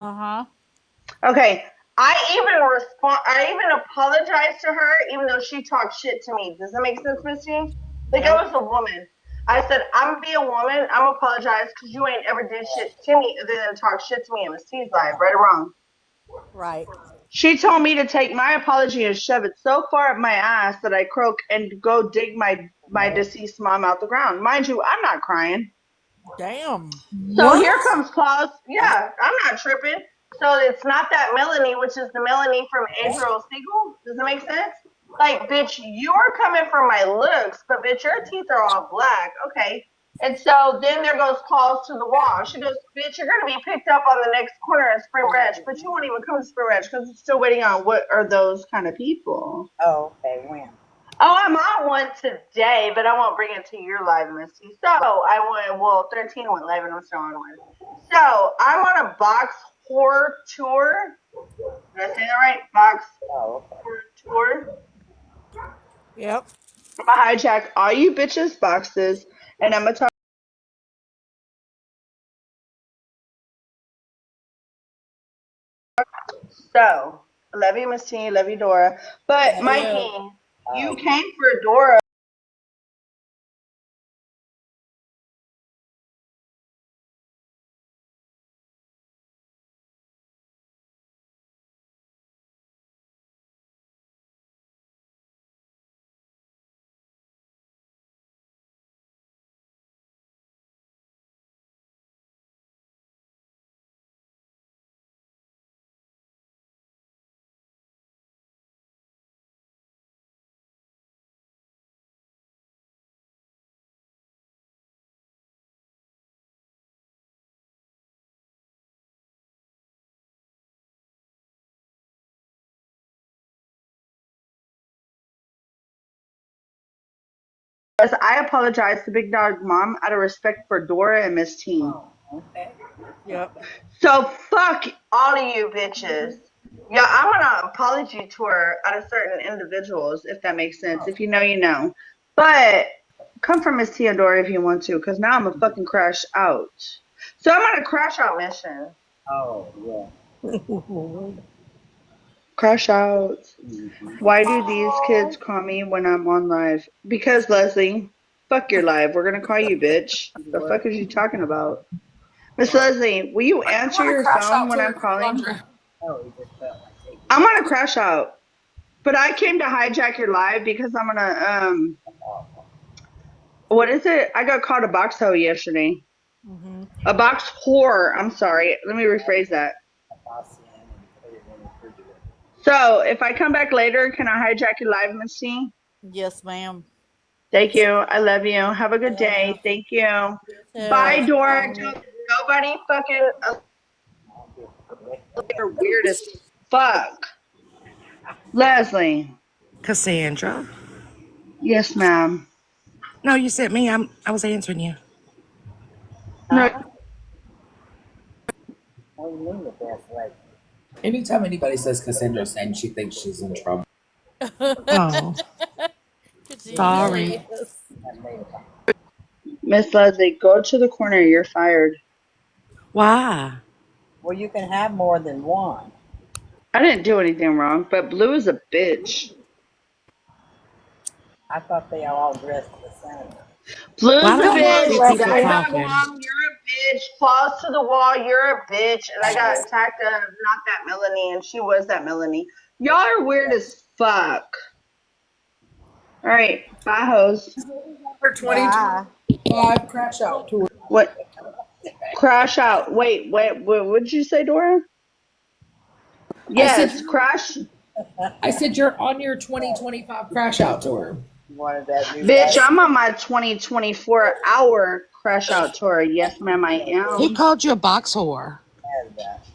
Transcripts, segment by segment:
Uh-huh. Okay. I even apologized to her, even though she talked shit to me. Does that make sense, Misty? Like I Yep. was a woman. I said, I'm gonna be a woman. I'm apologize because you ain't ever did shit to me other than talk shit to me in Misty's life, right or wrong. Right. She told me to take my apology and shove it so far up my ass that I croak and go dig my deceased mom out the ground. Mind you, I'm not crying. Damn. So What? here comes Claus. Yeah, I'm not tripping. So it's not that Melanie, which is the Melanie from April Siegel. Does that make sense? Like, bitch, you're coming for my looks, but bitch, your teeth are all black. Okay. And so then there goes Claus to the wall. She goes, bitch, you're going to be picked up on the next corner at Spring Ranch, but you won't even come to Spring Ranch because it's still waiting on what are those kind of people. Oh, okay. When? Oh, I'm on one today, but I won't bring it to your live, Misty. So I went, well, 13 went live and I'm still on one. So I'm on a box horror tour. Did I say that right? Box Oh, okay. horror tour. Yep. I'm gonna hijack all you bitches' boxes and I'm gonna talk. So, I love you, Misty. Love you, Dora. But Love you. Mikey, you Oh, came for Dora. I apologize to Big Dog Mom out of respect for Dora and Miss Teen. oh, okay. Yep. So fuck all of you bitches. Yeah, I'm on an apology tour out of certain individuals, if that makes sense. If you know, you know. But come from Miss Theodora if you want to, because now I'm a fucking crash out. So I'm on a crash out mission. Oh, yeah. Crash out. Mm-hmm. Why do these kids call me when I'm on live? Because Leslie, fuck your live. We're gonna call you bitch. The fuck is you talking about? Miss Leslie, will you I answer want to your crash phone out when to I'm calling? Cassandra. Oh, he just felt like taking I'm on a crash out. But I came to hijack your live because I'm gonna off. what is it? I got called a box hoe yesterday. Mm-hmm. A box whore. I'm sorry. Let me rephrase that. A bossy and put it in the refrigerator. So if I come back later, can I hijack your live, Missy? Yes, ma'am. Thank you. I love you. Have a good Yeah. day. Thank you. You Bye, too. Dora. Bye. Nobody fucking I'll get it. you're weird as fuck. Leslie. Cassandra. Yes, ma'am. No, you said me. I was answering you. No, Huh? What do you mean the best way? Anytime anybody says Cassandra's name, she thinks she's in trouble. Oh, She You know, usually sorry. is. I made it. Miss Leslie, go to the corner. You're fired. Why? Well, you can have more than one. I didn't do anything wrong, but Blue is a bitch. I thought they all dressed the same. Blue's Why a do I Don't hear bitch. worry, two people Big Leslie. Dog talking? Mom, you're a bitch. Claws to the wall, you're a bitch. And I got attacked of not that Melanie, and she was that Melanie. Y'all are weird as fuck. All right, bye, hoes. Her Bye. 2025 crash out tour. What? Crash out. Wait. What did you say, Dora? I said Yes, crash. I said you're on your 2025 crash out tour. You wanted that new Bitch, light? I'm on my 2024 hour crash out tour. Yes, ma'am, I Who am. called you a box whore? Had that.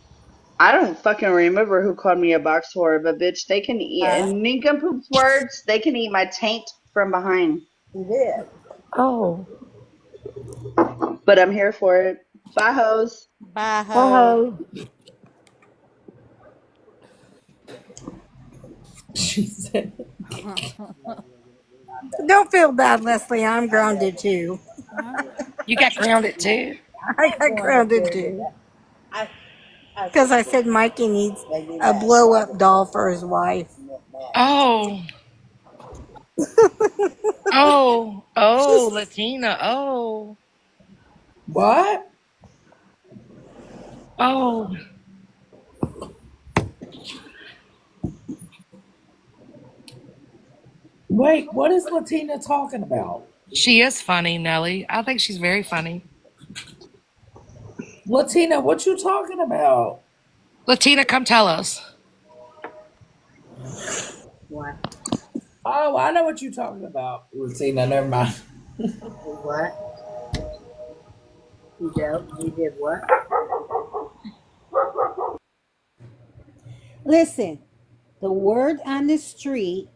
I don't fucking remember who called me a box whore, but bitch, they can eat, Huh? in nincompoop's words, they can eat my taint from behind. He did. Oh, But I'm here for it. Bye, hoes. Bye, ho. oh, She said, Don't feel bad, Leslie. I'm grounded too. you got grounded too. I got grounded too. Because I said Mikey needs a blow up doll for his wife. Oh. Oh, Latina. Oh. What? Oh. Wait, what is Latina talking about? She is funny, Nelly. I think she's very funny. Latina, what you talking about? Latina, come tell us. What? Oh, I know what you talking about. Latina, never mind. What? You did what? Listen, the word on the street,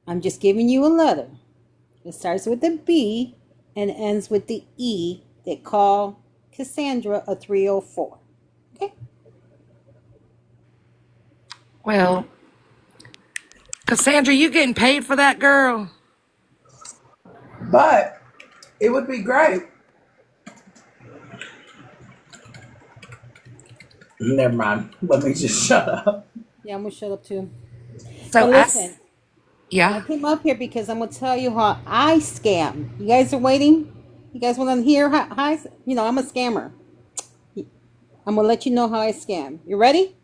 I'm just giving you a letter. It starts with a B and ends with the E. They call Cassandra a 304. Okay? Well, Cassandra, you getting paid for that, girl? But it would be great. Never mind. Let me just shut up. Yeah, I'm going to shut up too. So But listen, I yeah, came up here because I'm going to tell you how I scam. You guys are waiting? You guys want to hear how I'm a scammer. I'm going to let you know how I scam. You ready?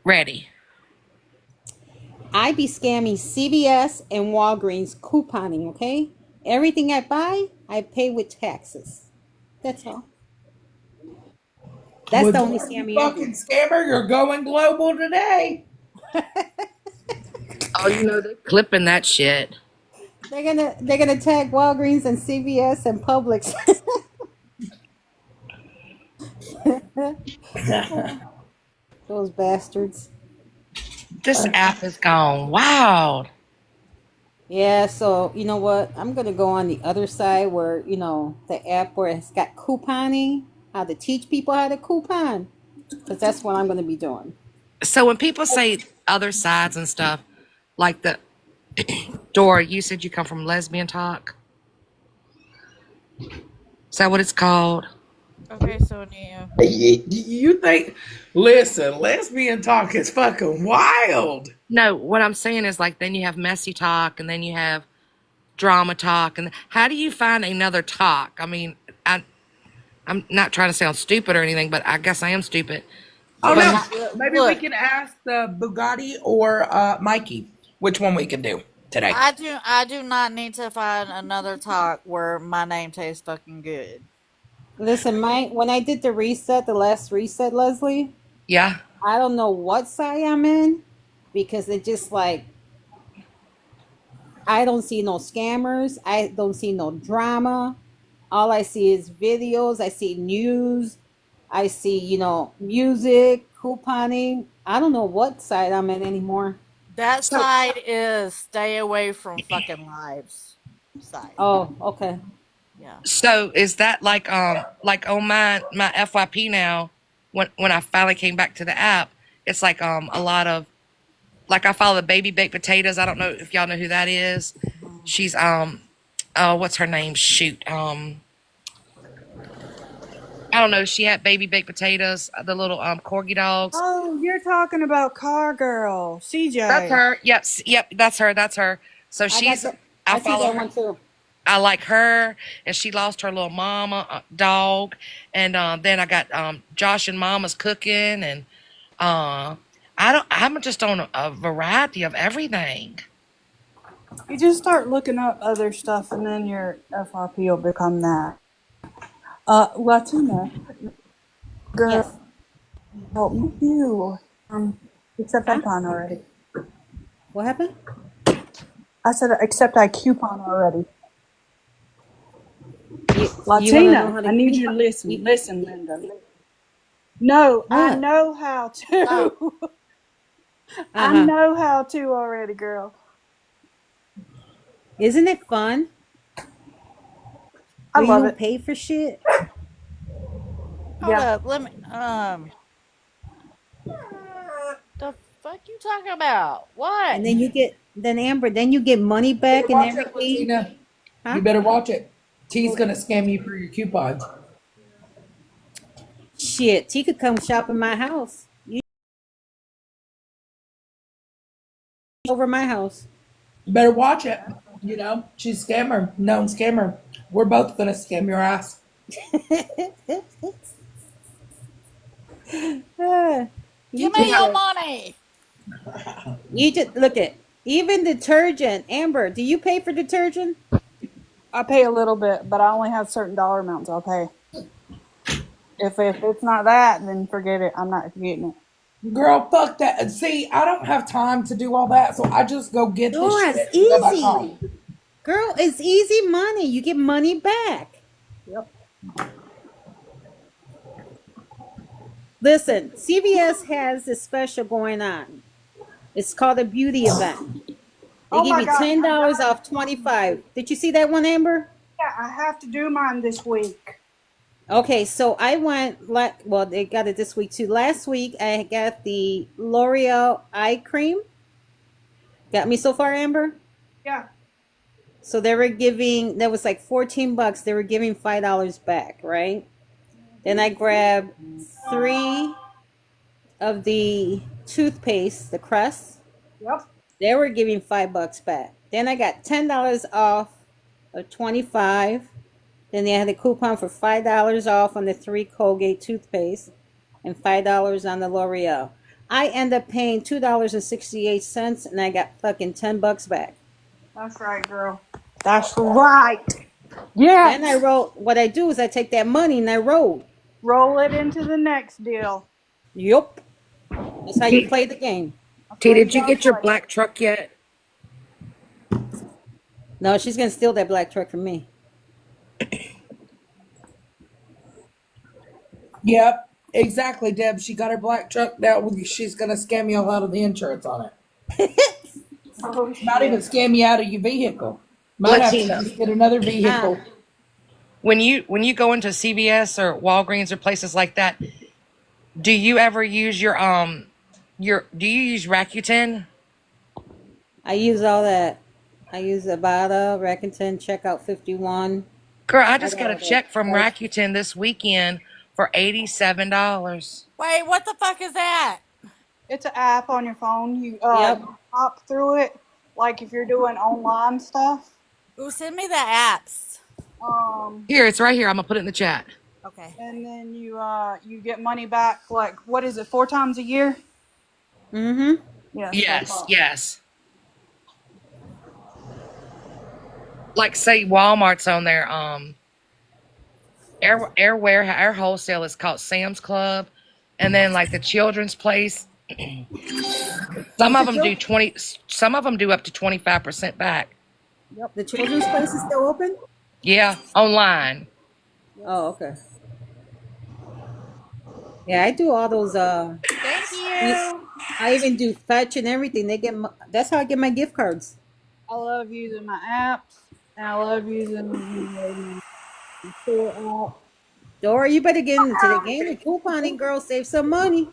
ready. I be scamming CVS and Walgreens couponing, okay? Everything I buy, I pay with taxes. That's all. That's the Would only you scamming I do. fucking scammer? You're going global today. Oh, they're clipping that shit. They're gonna tag Walgreens and CVS and Publix. Those bastards. This app is gone wild. Yeah, so you know what? I'm gonna go on the other side where the app where it's got couponing, how to teach people how to coupon, because that's what I'm gonna be doing. So when people say other sides and stuff, like the Dora, you said you come from Lesbian Talk. Is that what it's called? Okay, so Nia. You think? Listen, lesbian talk is fucking wild. No, what I'm saying is like then you have messy talk and then you have drama talk. And how do you find another talk? I mean, I'm not trying to sound stupid or anything, but I guess I am stupid. Oh Well, no, But maybe we look, can ask the Bugatti or Mikey which one we can do today. I do not need to find another talk where my name tastes fucking good. Listen, when I did the last reset, Leslie, yeah, I don't know what side I'm in because it just like I don't see no scammers. I don't see no drama. All I see is videos. I see news. I see, music, couponing. I don't know what side I'm in anymore. That so side is stay away from fucking lives side. Oh, okay. Yeah. so is that like on my FYP now, when I finally came back to the app, it's like a lot of like I follow the baby baked potatoes. I don't know if y'all know who that is. Mhm. She's oh, what's her name? Shoot. I don't know. She had baby baked potatoes, the little corgi dogs. Oh, you're talking about Car Girl, That's CJ. her. Yep, yep, that's her. That's her. So I got she's that. I I see follow that her. one too. I like her, and she lost her little mama dog, and then I got Josh and Mama's cooking, and uh, I'm just on a variety of everything. You just start looking up other stuff, and then your FRP will become that. Latina girl, Yes. help me you. Except I Huh? coupon already. What happened? I said except I coupon already. You want to know Latina, how to I need you to coupon? listen. Listen, Linda. No, I What? know how Oh. to. Uh I huh. know how to already, girl. Isn't it fun I when you love don't it. pay for shit Hold Yeah. up, let me the fuck you talking about? What? and then you get money Better back and watch it, everything? Latina. Huh? You better watch it. T's Well, gonna scam you for your coupons. Shit, he could come shop in my house. You over my house. You better watch it. You know, she's a scammer, known scammer. We're both gonna scam your ass. Ah, you Give me just your Yeah. money. you just look at even detergent. Amber, do you pay for detergent? I pay a little bit, but I only have certain dollar amounts I'll pay. If it's not that, then forget it. I'm not getting it. Girl, fuck that. And see, I don't have time to do all that, so I just go get the No, it's shit and go back easy. home. Girl, it's easy money. You get money back. Yep. Listen, CVS has this special going on. It's called a beauty event. They Oh give my you gosh, I $10 got off 25. Did you see that one, Amber? yeah, I have to do mine this week. Okay, so I went, well, they got it this week too. Last week, I got the L'Oreal eye cream. Got me so far, Amber? Yeah. So they were giving, that was like 14 bucks. They were giving $5 back, right? Then I grabbed 3 of the toothpaste, the crust. Yep. They were giving $5 back. Then I got $10 off of 25. Then they had a coupon for $5 off on the 3 Colgate toothpaste and $5 on the L'Oreal. I end up paying $2.68 and I got fucking $10 back. That's right, girl. That's right. Then I Yes. wrote, what I do is I take that money and I wrote. Roll it into the next deal. Yup. That's how you T, play the game. That's T, what you did you gotta get your play. black truck yet? No, she's gonna steal that black truck from me. Yep, exactly, Deb. She got her black truck now. She's gonna scam you all out of the insurance on it. Oh Not even shit. scam you out of your vehicle. Might have to Latina. just get another Ah, vehicle. When you go into CVS or Walgreens or places like that, do you ever use your do you use Rakuten? I use all that. I use Avada, Rakuten, Checkout 51. Girl, I I just got got a all that. check from Right. Rakuten this weekend for $87. Wait, what the fuck is that? It's an app on your phone. You Yep. hop through it like if you're doing online stuff. Ooh, send me the apps. Um Here, it's right here. I'm gonna put it in the chat. Okay. and then you get money back like what is it, 4 times a year? Mm-hmm. Yes, that's Yes, all. yes. Like say Walmart's on their air wholesale is called Sam's Club, and then like the children's place, some Is of the them do chil- 20, some of them do up to 25% back. Yep. the children's place is still open? Yeah, online. Yep. Oh, okay. Yeah, I do all those. Thank You, you. I even do fetch and everything. That's how I get my gift cards. I love using my apps and I love using my store app. Dora, you better get into the game of couponing, girl. Save some money.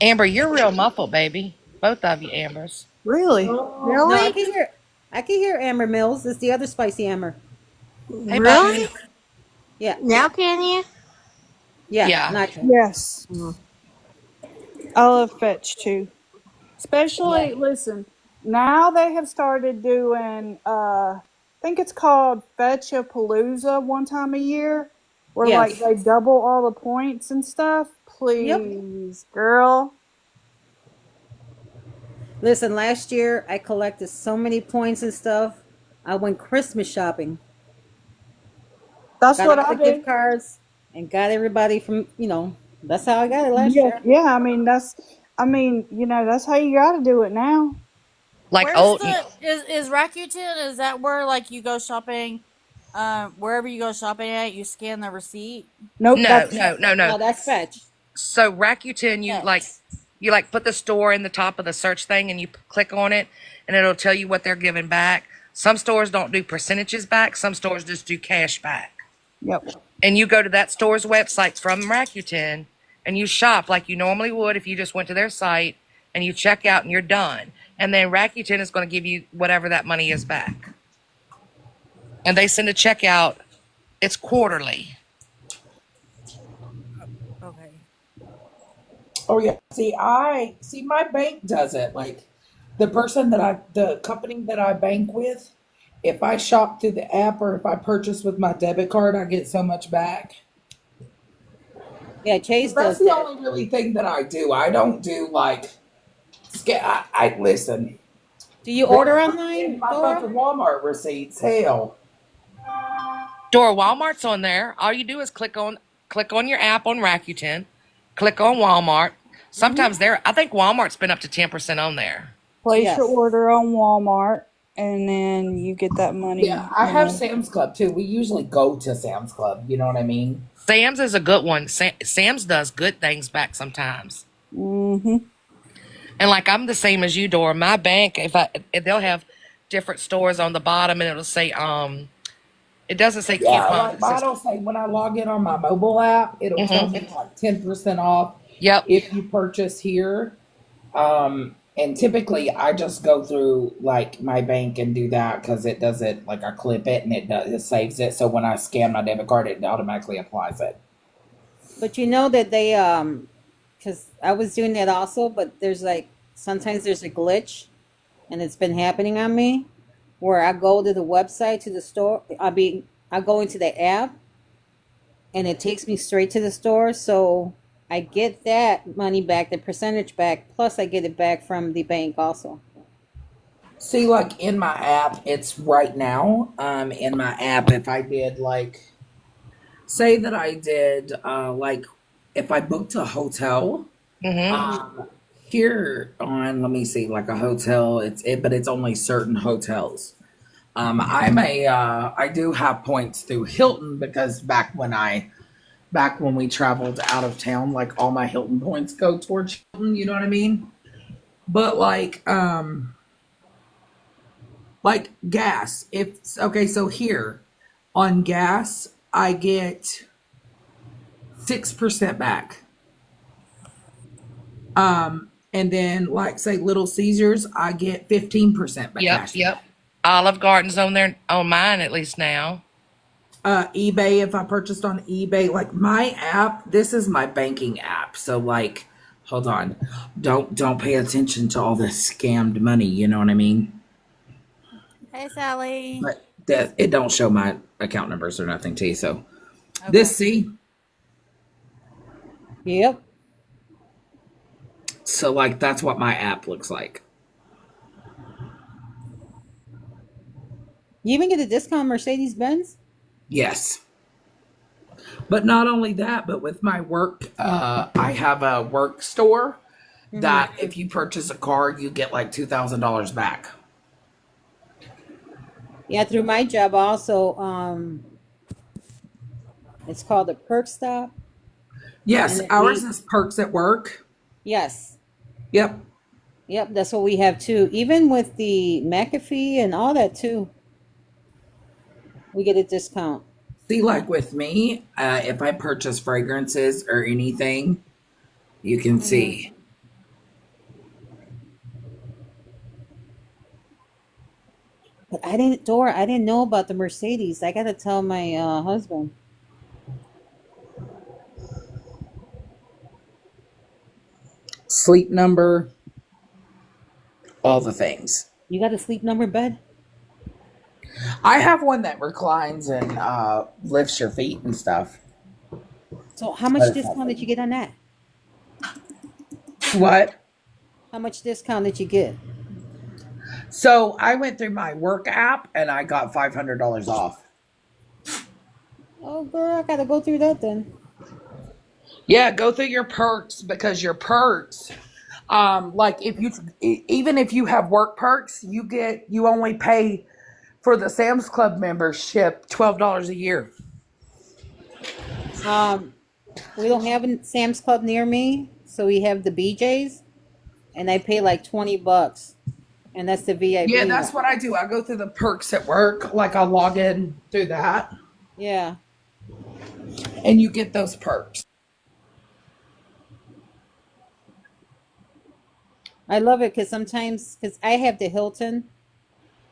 Amber, you're real muffled, baby. Both of you, Ambers. Really? No, I Really? can hear. I can hear Amber Mills. It's the other spicy Amber. Hey, button. Really? Yeah, Now can you? yeah, Yeah. not yet. Yes. Mm. I love Fetch too. Yeah. Especially, listen, now they have started doing, I think it's called Fetch-a-Palooza one time a year, where like Yes. they double all the points and stuff. Yep. Please, girl. Listen, last year I collected so many points and stuff. I went Christmas shopping. That's Got what all I the gift do. cards and got everybody from, that's how I got it last Yeah, year. yeah. That's how you got to do it now. Like Where's old. the is Rakuten? Is that where like you go shopping? Wherever you go shopping at, you scan the receipt. Nope, No, that's no, no, no. No, that's fetch. So Rakuten, Fetch. you like put the store in the top of the search thing, and you click on it, and it'll tell you what they're giving back. Some stores don't do percentages back. Some stores just do cash back. yep. And you go to that store's website from Rakuten, and you shop like you normally would if you just went to their site, and you check out, and you're done. And then Rakuten is going to give you whatever that money is back. And they send a check out. It's quarterly. Okay. Oh yeah. See my bank does it. Like the company that I bank with, if I shop through the app or if I purchase with my debit card, I get so much back. Yeah, Chase But that's does the that. only really thing that I do. I don't do like I listen. Do you Dora, order I'm getting online, my Dora? fucking Walmart receipts. Hell, Dora, Walmart's on there. All you do is click on your app on Rakuten, click on Walmart. Mm-hmm. Sometimes I think Walmart's been up to 10% on there. Place your Yes. order on Walmart, and then you get that yeah. money. I have Sam's Club too. We usually go to Sam's Club. You know what I mean? Sam's is a good one. Sam's does good things back sometimes. Mm-hmm. And like I'm the same as you, Dora. My bank, if they'll have different stores on the bottom, and it'll say it doesn't say Yeah, coupons. like It says Vital say when I log in on my mobile app, it'll tell mm-hmm. me like 10% off Yep. if you purchase here. And typically I just go through like my bank and do that because it does it like I clip it and it saves it. So when I scan my debit card, it automatically applies it. But you know that they because I was doing that also, but there's like sometimes there's a glitch, and it's been happening on me where I go to the website to the store. I go into the app, and it takes me straight to the store. So I get that money back, the percentage back, plus I get it back from the bank also. See, like in my app, it's right now. In my app, if I did like say that I did like if I booked a hotel, Mm-hmm. Hmm. um here on let me see, like a hotel, but it's only certain hotels. I do have points through Hilton because back when we traveled out of town, like all my Hilton points go towards Hilton, you know what I mean? But like gas, if okay, so here on gas, I get 6% back. And then like say Little Caesars, I get 15% back Yep. cash Yep. back. Olive Garden's on there on mine at least now. eBay, if I purchased on eBay, like my app, this is my banking app. So like, hold on, don't pay attention to all this scammed money. You know what I mean? Hey, Sally. But that it don't show my account numbers or nothing to you. So Okay. this see, Yep. so like that's what my app looks like. You even get a discount Mercedes Benz. Yes. But not only that, but with my work, I have a work store Hmm. that if you purchase a car, you get like $2,000 back. Yeah, through my job also. It's called a perk stop, and Yes, then ours we is perks at work. yes, Yep. yep, that's what we have too. Even with the McAfee and all that too, we get a discount. See, like with me, if I purchase fragrances or anything, you can Hmm. see. But Dora, I didn't know about the Mercedes. I gotta tell my husband. Sleep number, all the things. You got a sleep number bed? I have one that reclines and lifts your feet and stuff. So how But much it's not discount for did you me. get on that? What? How much discount did you get? So I went through my work app and I got $500 off. Oh, girl, I gotta go through that then. Yeah, go through your perks because your perks, like if you even if you have work perks, you only pay for the Sam's Club membership $12 a year. Um, we don't have a Sam's Club near me, so we have the BJ's, and I pay like $20, and that's the Yeah, VIP that's one. what I do. I go through the perks at work, like I log in through that, Yeah, and you get those perks. I love it because sometimes because I have the Hilton,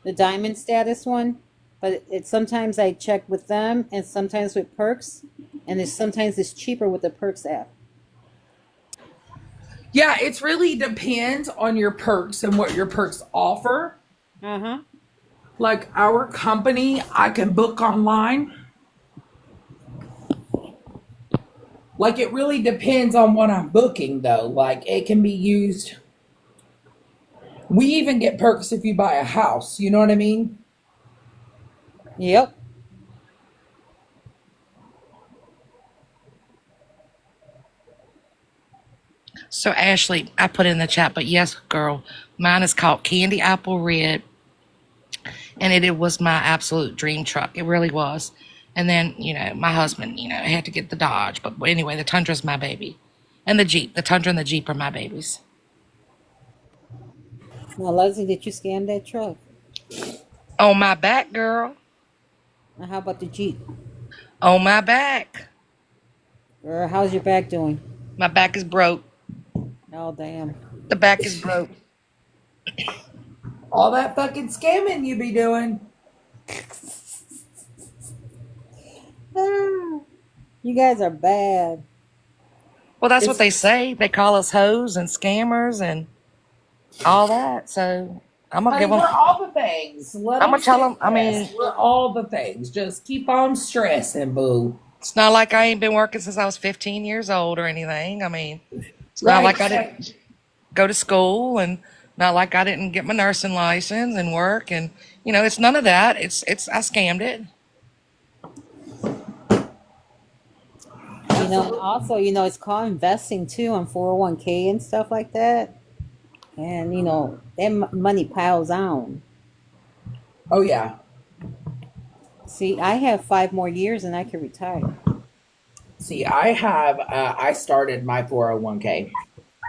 the Diamond status one. but it sometimes I check with them and sometimes with Perks, and sometimes it's cheaper with the Perks app. Yeah, it's really depends on your perks and what your perks offer. Uh huh. Like our company, I can book online. Like it really depends on what I'm booking though. Like it can be used. We even get perks if you buy a house, you know what I mean? Yep. So Ashley, I put in the chat, but yes, girl, mine is called Candy Apple Red, and it was my absolute dream truck. It really was. And then my husband, had to get the Dodge, but anyway, the Tundra's my baby, and the Jeep, the Tundra and the Jeep are my babies. Now, Leslie, did you scan that truck? On my back, girl. Now, how about the Jeep? On my back. Or how's your back doing? My back is broke. Oh, damn. The back is broke. All that fucking scamming you be doing. You guys are bad. Well, that's what It's they say. They call us hoes and scammers and all that. So I'm gonna honey, give we're them. all the things. Let I'm them gonna tell stay them. I mean, stressed. We're all the things. Just keep on stressing, boo. it's not like I ain't been working since I was 15 years old or anything. I mean, it's not Right. like I didn't go to school and not like I didn't get my nursing license and work and it's none of that. It's I scammed it. Also, it's called investing too on 401k and stuff like that. And, that money piles on. Oh yeah. See, I have 5 more years and I can retire. See, I started my 401k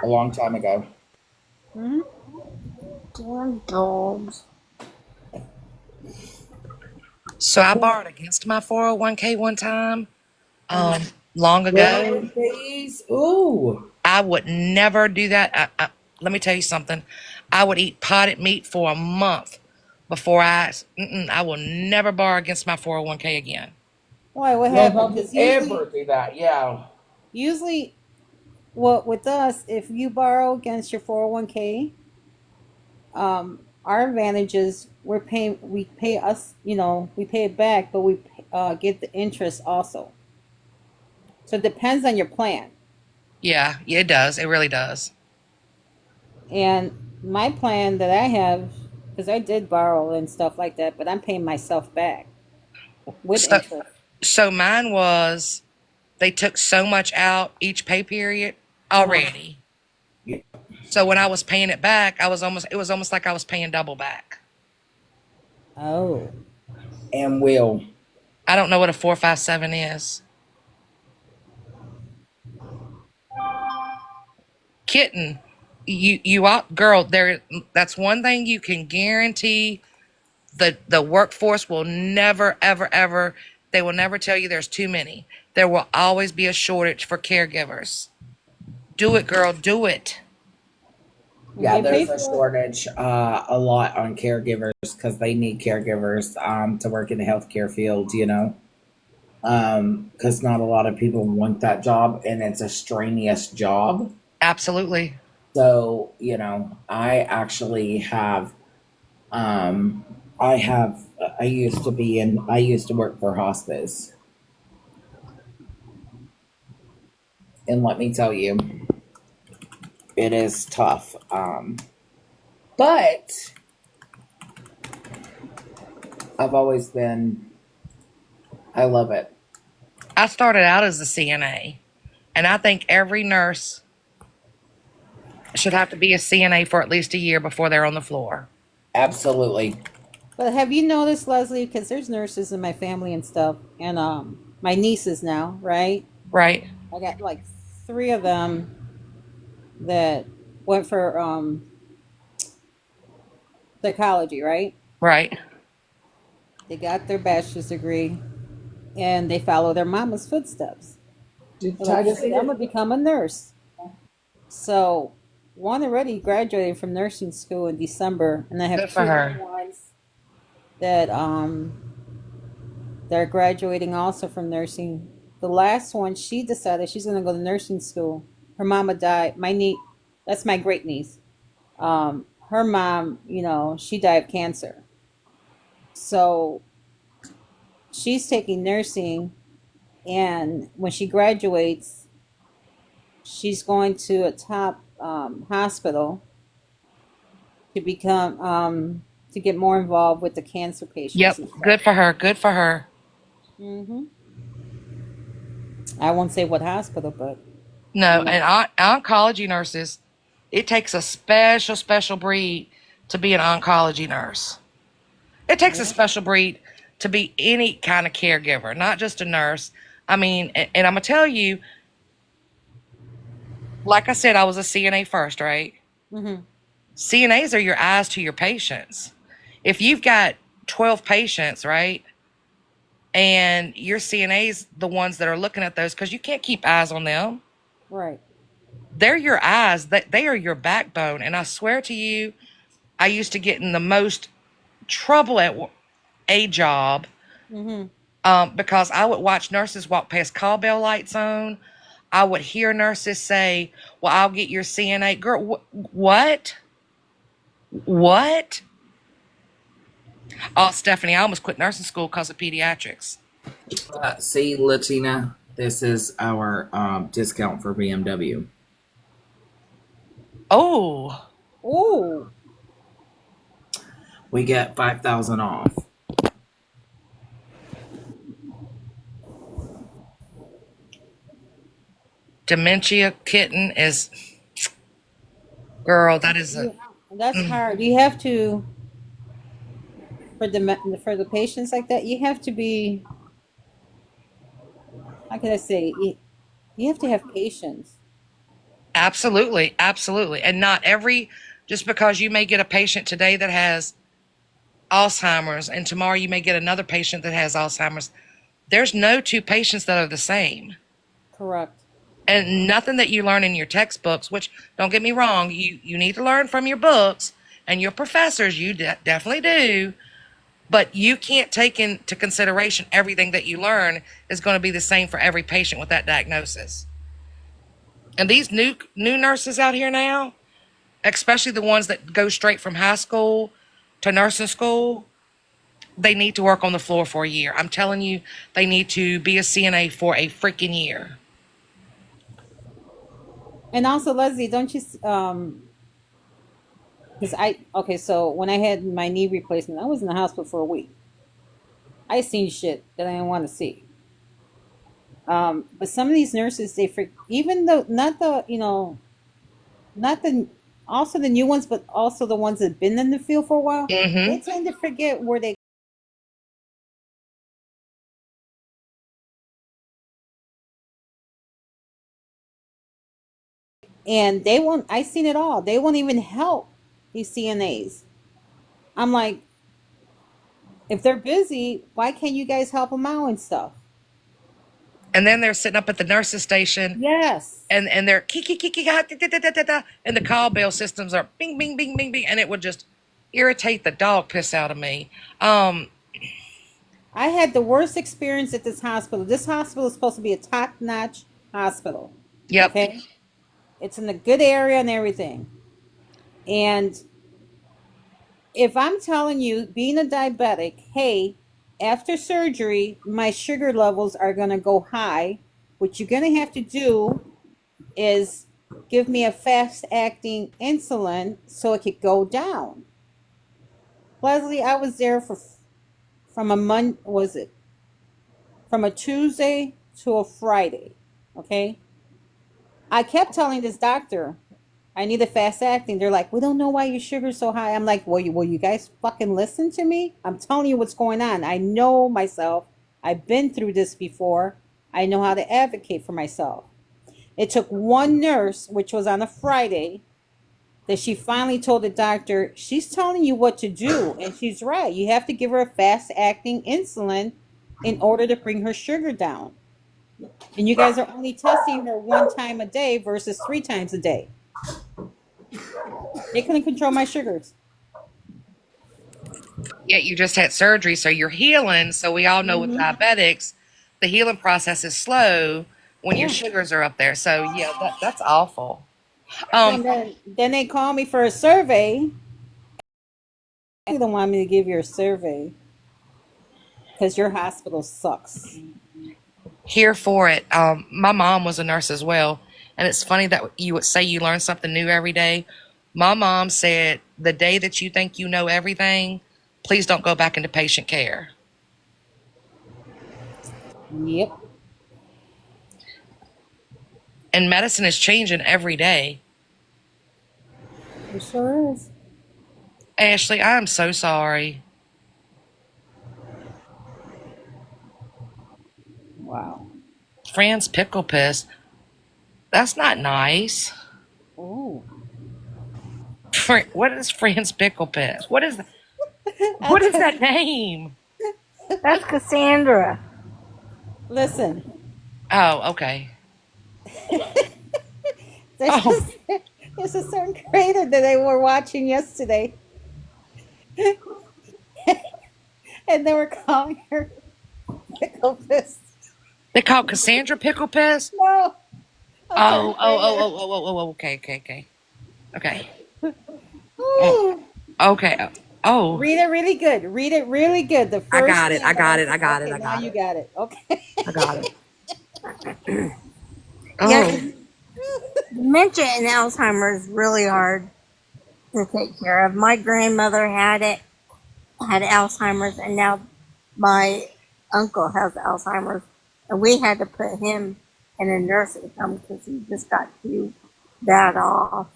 a long time ago. Hmm. Damn dogs. So I borrowed against my 401k one time, um, long ago. Birthdays. Ooh. I would never do that. Let me tell you something. I would eat potted meat for a month before I will never borrow against my 401k again. Why? What No, happened? don't Because ever do that. Yeah. usually, well, with us, if you borrow against your 401k, our advantage is we pay us, we pay it back, but we get the interest also. So it depends on your plan. Yeah, it does. It really does. And my plan that I have, because I did borrow and stuff like that, but I'm paying myself back with So, interest. so mine was they took so much out each pay period Uh-huh. already. So when I was paying it back, it was almost like I was paying double back. Oh. And will. I don't know what a 457 is. Kitten, you out girl, that's one thing you can guarantee. The workforce will never ever ever, they will never tell you there's too many. There will always be a shortage for caregivers. Do it, girl, do it. Yeah, They pay there's a for it. shortage a lot on caregivers because they need caregivers to work in the healthcare field, because not a lot of people want that job and it's a strenuous job. Absolutely. So, I actually have, I have, I used to work for hospice. And let me tell you, it is tough. But I've always been, I love it. I started out as a CNA, and I think every nurse should have to be a CNA for at least a year before they're on the floor. Absolutely. But have you noticed, Leslie? Because there's nurses in my family and stuff, and my nieces now, right? Right? I got like 3 of them that went for psychology, right? Right. They got their bachelor's degree, and they follow their mama's footsteps. Did They're like, Titus "Hey, I'm gonna become a nurse." So one already graduated from nursing school in December, and I have Good for two other her. ones that They're graduating also from nursing. The last one, she decided she's going to go to nursing school. Her mama died. My niece, that's my great niece. Her mom, she died of cancer. So she's taking nursing, and when she graduates, she's going to a top hospital to become to get more involved with the cancer patients Yep. and stuff. Good for her. Good for her. hmm I won't say what hospital, but No, you know, and oncology nurses, it takes a special breed to be an oncology nurse. It takes a yeah. special breed to be any kind of caregiver, not just a nurse. I mean, and I'm gonna tell you, like I said, I was a CNA first, right? hmm CNAs are your eyes to your patients. If you've got 12 patients, right? And your CNAs, the ones that are looking at those, because you can't keep eyes on them. Right. They're your eyes, they are your backbone. And I swear to you, I used to get in the most trouble at a job hmm because I would watch nurses walk past call bell lights on. I would hear nurses say, "Well, I'll get your CNA." Girl, what? What? Oh, Stephanie, I almost quit nursing school because of pediatrics. See, Latina, this is our discount for BMW. Oh, Oh, We get 5,000 off. dementia kitten is, girl, that is a, yeah. That's hard. You have to for the patients like that. You have to be. How can I say? You have to have patience. absolutely, absolutely. And not every, just because you may get a patient today that has Alzheimer's and tomorrow you may get another patient that has Alzheimer's, there's no two patients that are the same. Correct. And nothing that you learn in your textbooks, which don't get me wrong, you need to learn from your books and your professors, you definitely do, but you can't take into consideration everything that you learn is going to be the same for every patient with that diagnosis. And these new nurses out here now, especially the ones that go straight from high school to nursing school, they need to work on the floor for a year. I'm telling you, they need to be a CNA for a freaking year. And also, Leslie, don't you? Because okay, so when I had my knee replacement, I was in the hospital for a week. I seen shit that I didn't want to see. But some of these nurses, even though not the not the also the new ones, but also the ones that've been in the field for a while, they Mm-hmm. tend to forget where they and they won't. I seen it all. They won't even help these CNAs. I'm like, if they're busy, why can't you guys help them out and stuff? And then they're sitting up at the nurses station Yes. and they're kiki kiki da, da, da, da, da, da, and the call bell systems are bing bing bing bing bing, and it would just irritate the dog piss out of me. Um, I had the worst experience at this hospital. This hospital is supposed to be a top-notch hospital. yep. Okay? It's in a good area and everything. And if I'm telling you, being a diabetic, hey, after surgery, my sugar levels are going to go high, what you're going to have to do is give me a fast acting insulin so it could go down. Leslie, I was there from a month, was it? From a Tuesday to a Friday. Okay? I kept telling this doctor, I need a fast acting. They're like, we don't know why your sugar's so high. I'm like, well, will you guys fucking listen to me? I'm telling you what's going on. I know myself. I've been through this before. I know how to advocate for myself. It took one nurse, which was on a Friday, that she finally told the doctor, she's telling you what to do. And she's right. You have to give her a fast acting insulin in order to bring her sugar down. And you guys are only testing her one time a day versus 3 times a day. They couldn't control my sugars. Yet you just had surgery, so you're healing. So we all know with Hmm. diabetics, the healing process is slow when your Yeah. sugars are up there. So yeah, that's awful. So Um, then they call me for a survey. They don't want me to give you a survey because your hospital sucks. Here for it. My mom was a nurse as well, and it's funny that you would say you learn something new every day. My mom said, "The day that you think you know everything, please don't go back into patient care." Yep, And medicine is changing every day. it sure is. Ashley, I am so sorry. Wow. Fran's pickle piss. That's not nice. Oh, What is Fran's pickle piss? I'll What is tell that you. name? That's Cassandra. Listen, Oh, okay. there's Oh, a, there's a certain creator that they were watching yesterday, and they were calling her pickle fist. they call Cassandra pickle piss. No, a certain Oh, oh, oh, creator. oh, oh, oh, oh. Okay, okay, okay, okay. Oh, Ooh. okay. Oh, Read it really good. Read it really good. The I first got it. I thing that got I it. I said. got it. Okay, I now got you it. got it. Okay. I got it. Yeah, Oh, dementia and Alzheimer's is really hard to take care of. My grandmother had Alzheimer's, and now my uncle has Alzheimer's, and we had to put him in a nursing home because he just got too bad off.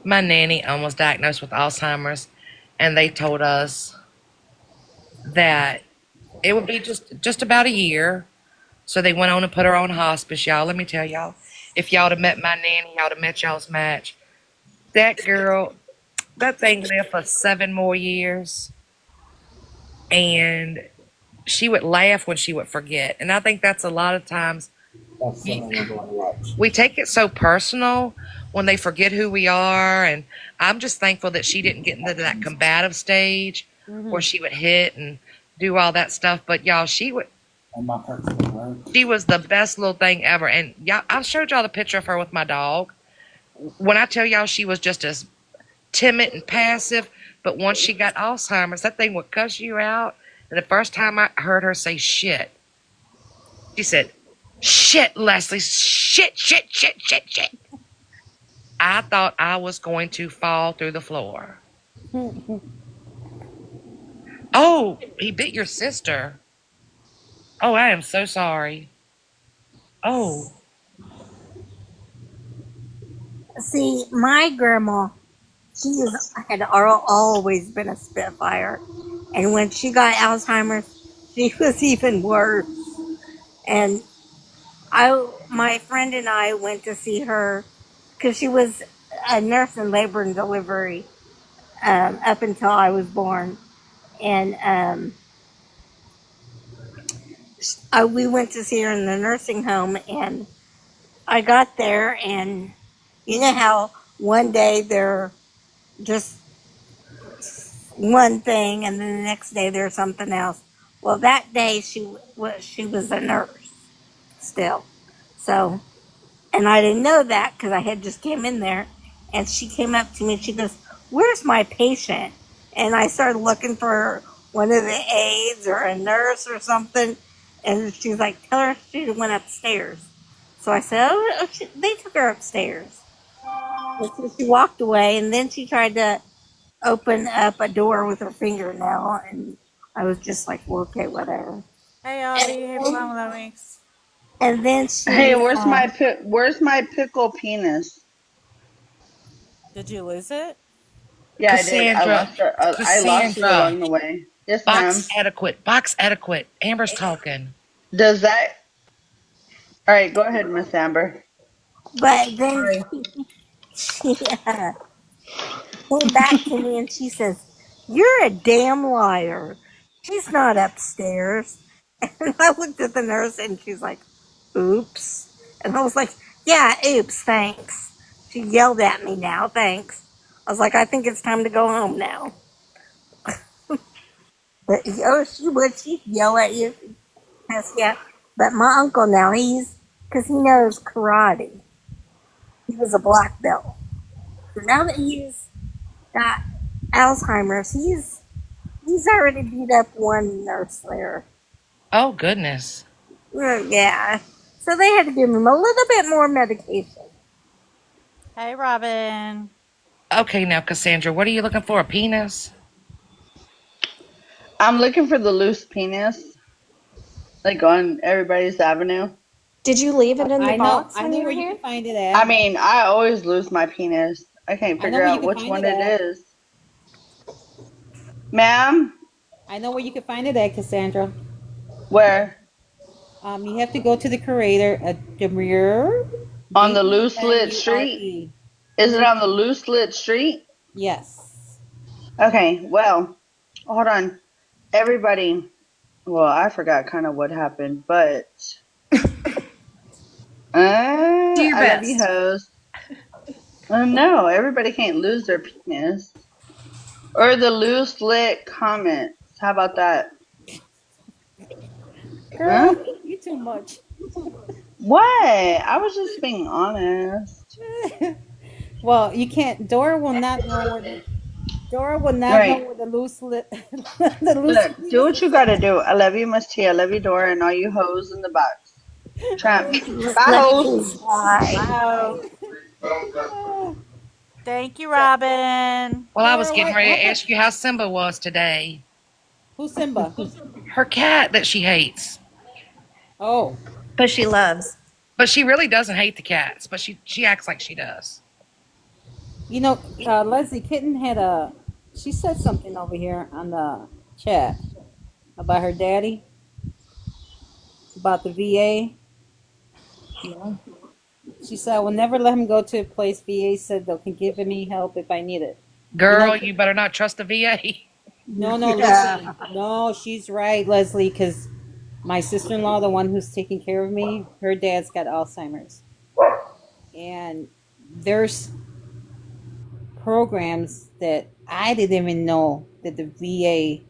my nanny almost diagnosed with Alzheimer's, and they told us that it would be just about a year. So they went on and put her on hospice, y'all. Let me tell y'all, if y'all would have met my nanny, y'all would have met y'all's match. That girl, that thing lived for 7 more years, and she would laugh when she would forget. And I think that's a lot of times we take it so personal when they forget who we are. And I'm just thankful that she didn't get into that combative stage where Hmm. she would hit and do all that stuff. But y'all, she was the best little thing ever. And y'all, I showed y'all the picture of her with my dog. When I tell y'all she was just as timid and passive, but once she got Alzheimer's, that thing would cuss you out. And the first time I heard her say shit, she said, "Shit, Leslie, shit, shit, shit, shit, shit." I thought I was going to fall through the floor. Oh, he bit your sister. Oh, I am so sorry. Oh, See, my grandma, had always been a spitfire, and when she got Alzheimer's, she was even worse. And my friend and I went to see her because she was a nurse in labor and delivery up until I was born, and we went to see her in the nursing home, and I got there, and you know how one day they're just one thing, and then the next day there's something else. Well, that day she was a nurse still, so and I didn't know that because I had just came in there, and she came up to me and she goes, "Where's my patient?" And I started looking for one of the aides or a nurse or something, and she's like, "Tell her she went upstairs." So I said, "Oh, they took her upstairs." And so she walked away, and then she tried to open up a door with her fingernail, and I was just like, well, "Okay, whatever." Hey, Avi. Hey, Paloma Mix. And then she, Hey, where's my pickle penis? Did you lose it? Yeah, I did. I Cassandra, lost her. I lost it Cassandra, along the way. Yes, box ma'am. etiquette, box etiquette. Amber's talking. Does that? All right, go ahead, Miss Amber. but then Sorry. she came back to me and she says, "You're a damn liar. She's not upstairs." And I looked at the nurse and she's like, "Oops." And I was like, "Yeah, oops, thanks." She yelled at me now, thanks. I was like, "I think it's time to go home now." But oh, she would. She'd yell at you. Yeah. But my uncle now, because he knows karate. He was a black belt. So now that he's got Alzheimer's, he's already beat up one nurse there. Oh, goodness. Yeah. So they had to give him a little bit more medication. Hey, Robin. Okay, now, Cassandra, what are you looking for? A penis? I'm looking for the loose penis, like on everybody's avenue. Did you leave it in the I know. box I when know you were where you here? can find it I at. mean, I always lose my penis. I can't I know figure where you out can which find one it it at. is. Ma'am, I know where you can find it at, Cassandra. where? You have to go to the creator at Demure, On the loose lit street? Demure. Is it Mm-hmm. on the loose lit street? Yes. Okay, well, hold on. Everybody, well, I forgot kind of what happened, but Do your I love you, best. host. No, everybody can't lose their penis. Or the loose lit comments. How about that? Huh? Girl, you too much. What? I was just being honest. Well, you can't. Dora will not know where the Right. loose lip, the loose Look, do penis what you is. gotta do. I love you, Miss T. I love you, Dora, and all you hoes in the box. Tramp. Bye, Let hoes. me die. Bye. Thank you, Robin. Well, I was Dora, getting why? ready How to come? ask you how Simba was today. Who's Simba? Her cat that she hates. Oh, But she loves. But she really doesn't hate the cats, but she acts like she does. Leslie Kitten had a. She said something over here on the chat about her daddy, about the VA. Yeah. She said, "I will never let him go to a place VA said they can give me help if I need it." You know, Girl, you better not trust the VA. no, listen, no, she's right, Leslie, because my sister-in-law, the one who's taking care of me, her dad's got Alzheimer's, and there's programs that I didn't even know that the VA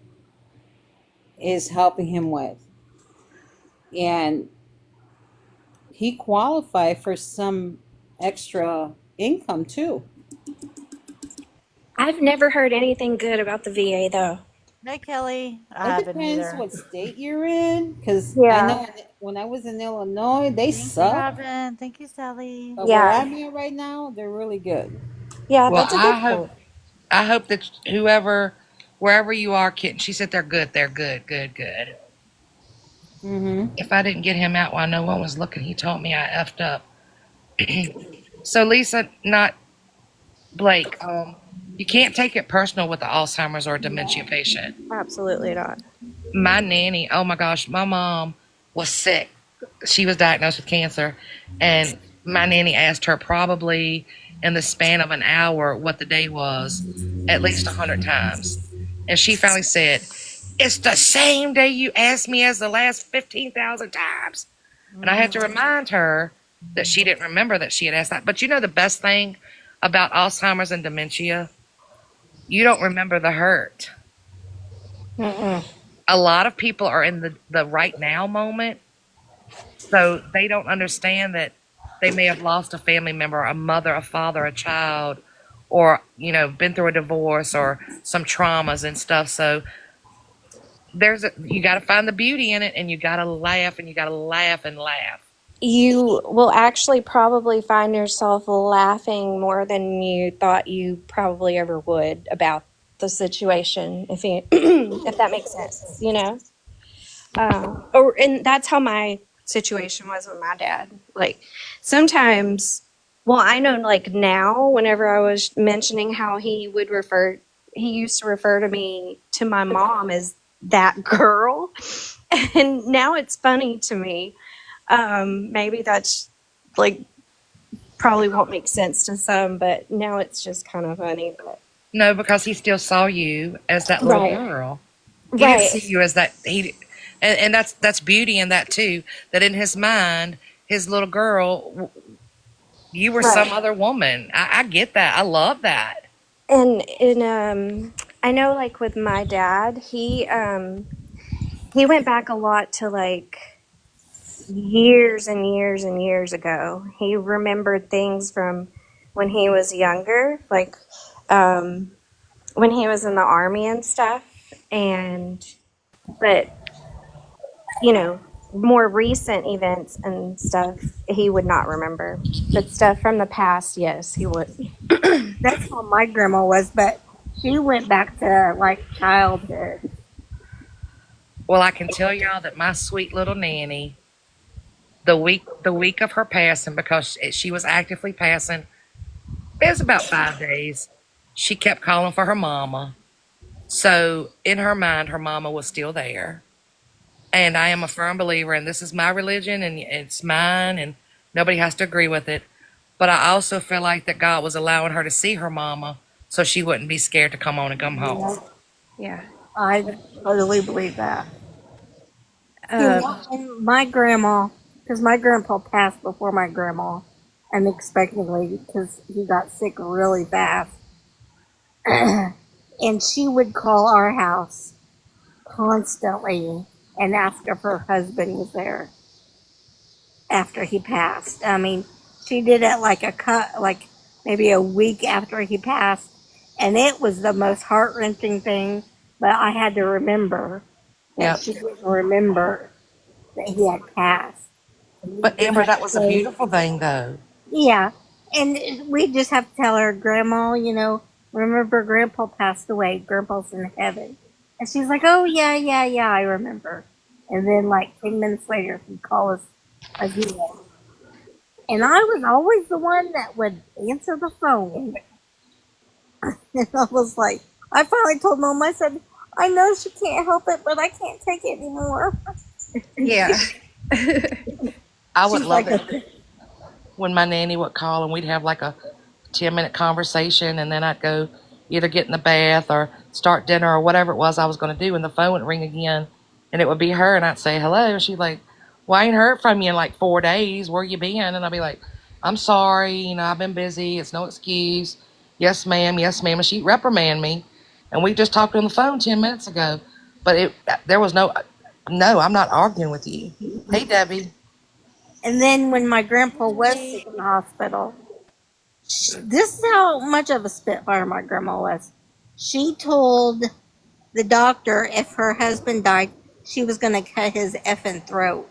is helping him with, and he qualified for some extra income too. I've never heard anything good about the VA though. Hey, Kelly. I It haven't depends either. what state you're in, because I Yeah. know when I was in Illinois, they Thank you, suck. Robin. Thank you, Sally. But where Yeah. I'm at right now, they're really good. Yeah, Well, that's a good point. I hope that wherever you are, kitten, she said they're good. They're good, good, good. Mm-hmm. If I didn't get him out while no one was looking, he told me I effed up. So Lisa, not Blake, you can't take it personal with the Alzheimer's or dementia patient. Absolutely not. My nanny, oh my gosh, my mom was sick. She was diagnosed with cancer, and my nanny asked her probably in the span of an hour what the day was at least 100 times. And she finally said, "It's the same day you asked me as the last 15,000 times." And I had to remind her that she didn't remember that she had asked that. But you know the best thing about Alzheimer's and dementia? You don't remember the hurt. Mm-mm. A lot of people are in the right now moment, so they don't understand that they may have lost a family member, a mother, a father, a child, or been through a divorce or some traumas and stuff. So you got to find the beauty in it, and you got to laugh, and you got to laugh and laugh. You will actually probably find yourself laughing more than you thought you probably ever would about the situation, if that makes sense, and that's how my situation was with my dad. Like sometimes, well, I know like now, whenever I was mentioning how he used to refer to me to my mom as that girl, and now it's funny to me. Maybe that's like probably won't make sense to some, but now it's just kind of funny. But No, because he still saw you as that little right, girl. He didn't right, see you as that. And that's beauty in that too. That in his mind, his little girl, you were some right. other woman. I get that. I love that. And I know, like with my dad, he went back a lot to like years and years and years ago. He remembered things from when he was younger, like um, when he was in the army and stuff. And but you know, more recent events and stuff, he would not remember. But stuff from the past, yes, he would. That's how my grandma was, but she went back to like childhood. Well, I can tell y'all that my sweet little nanny, the week of her passing, because she was actively passing, it was about 5 days. She kept calling for her mama. So in her mind, her mama was still there. And I am a firm believer, and this is my religion, and it's mine, and nobody has to agree with it. But I also feel like that God was allowing her to see her mama, so she wouldn't be scared to come on and come home. Yeah, Yeah. I totally believe that. Um, And my grandma, because my grandpa passed before my grandma, unexpectedly, because he got sick really fast. And she would call our house constantly and ask if her husband was there after he passed. I mean, she did it like like maybe a week after he passed, and it was the most heart wrenching thing. But I had to remember that Yep. she didn't remember that he had passed. And we But just Amber, have that to was a say, beautiful thing, though. yeah, and we just have to tell her, Grandma, remember Grandpa passed away. Grandpa's in heaven. And she's like, oh, yeah, yeah, yeah, I remember. And then, like, 10 minutes later, he'd call us again. And I was always the one that would answer the phone. And I was like, I finally told Mom, I said, I know she can't help it, but I can't take it anymore. yeah. I would She's love like, it when my nanny would call and we'd have like a 10-minute conversation, and then I'd go either get in the bath or start dinner or whatever it was I was going to do, and the phone would ring again, and it would be her, and I'd say hello, and she'd like, well, I ain't heard from you in like 4 days. Where you been? And I'd be like, I'm sorry, I've been busy. It's no excuse. Yes, ma'am. Yes, ma'am. And she'd reprimand me, and we just talked on the phone 10 minutes ago, but there was no, I'm not arguing with you. Hey, Debbie. and then when my grandpa was Hey. sick in the hospital, this is how much of a spitfire my grandma was. She told the doctor if her husband died, she was going to cut his effing throat.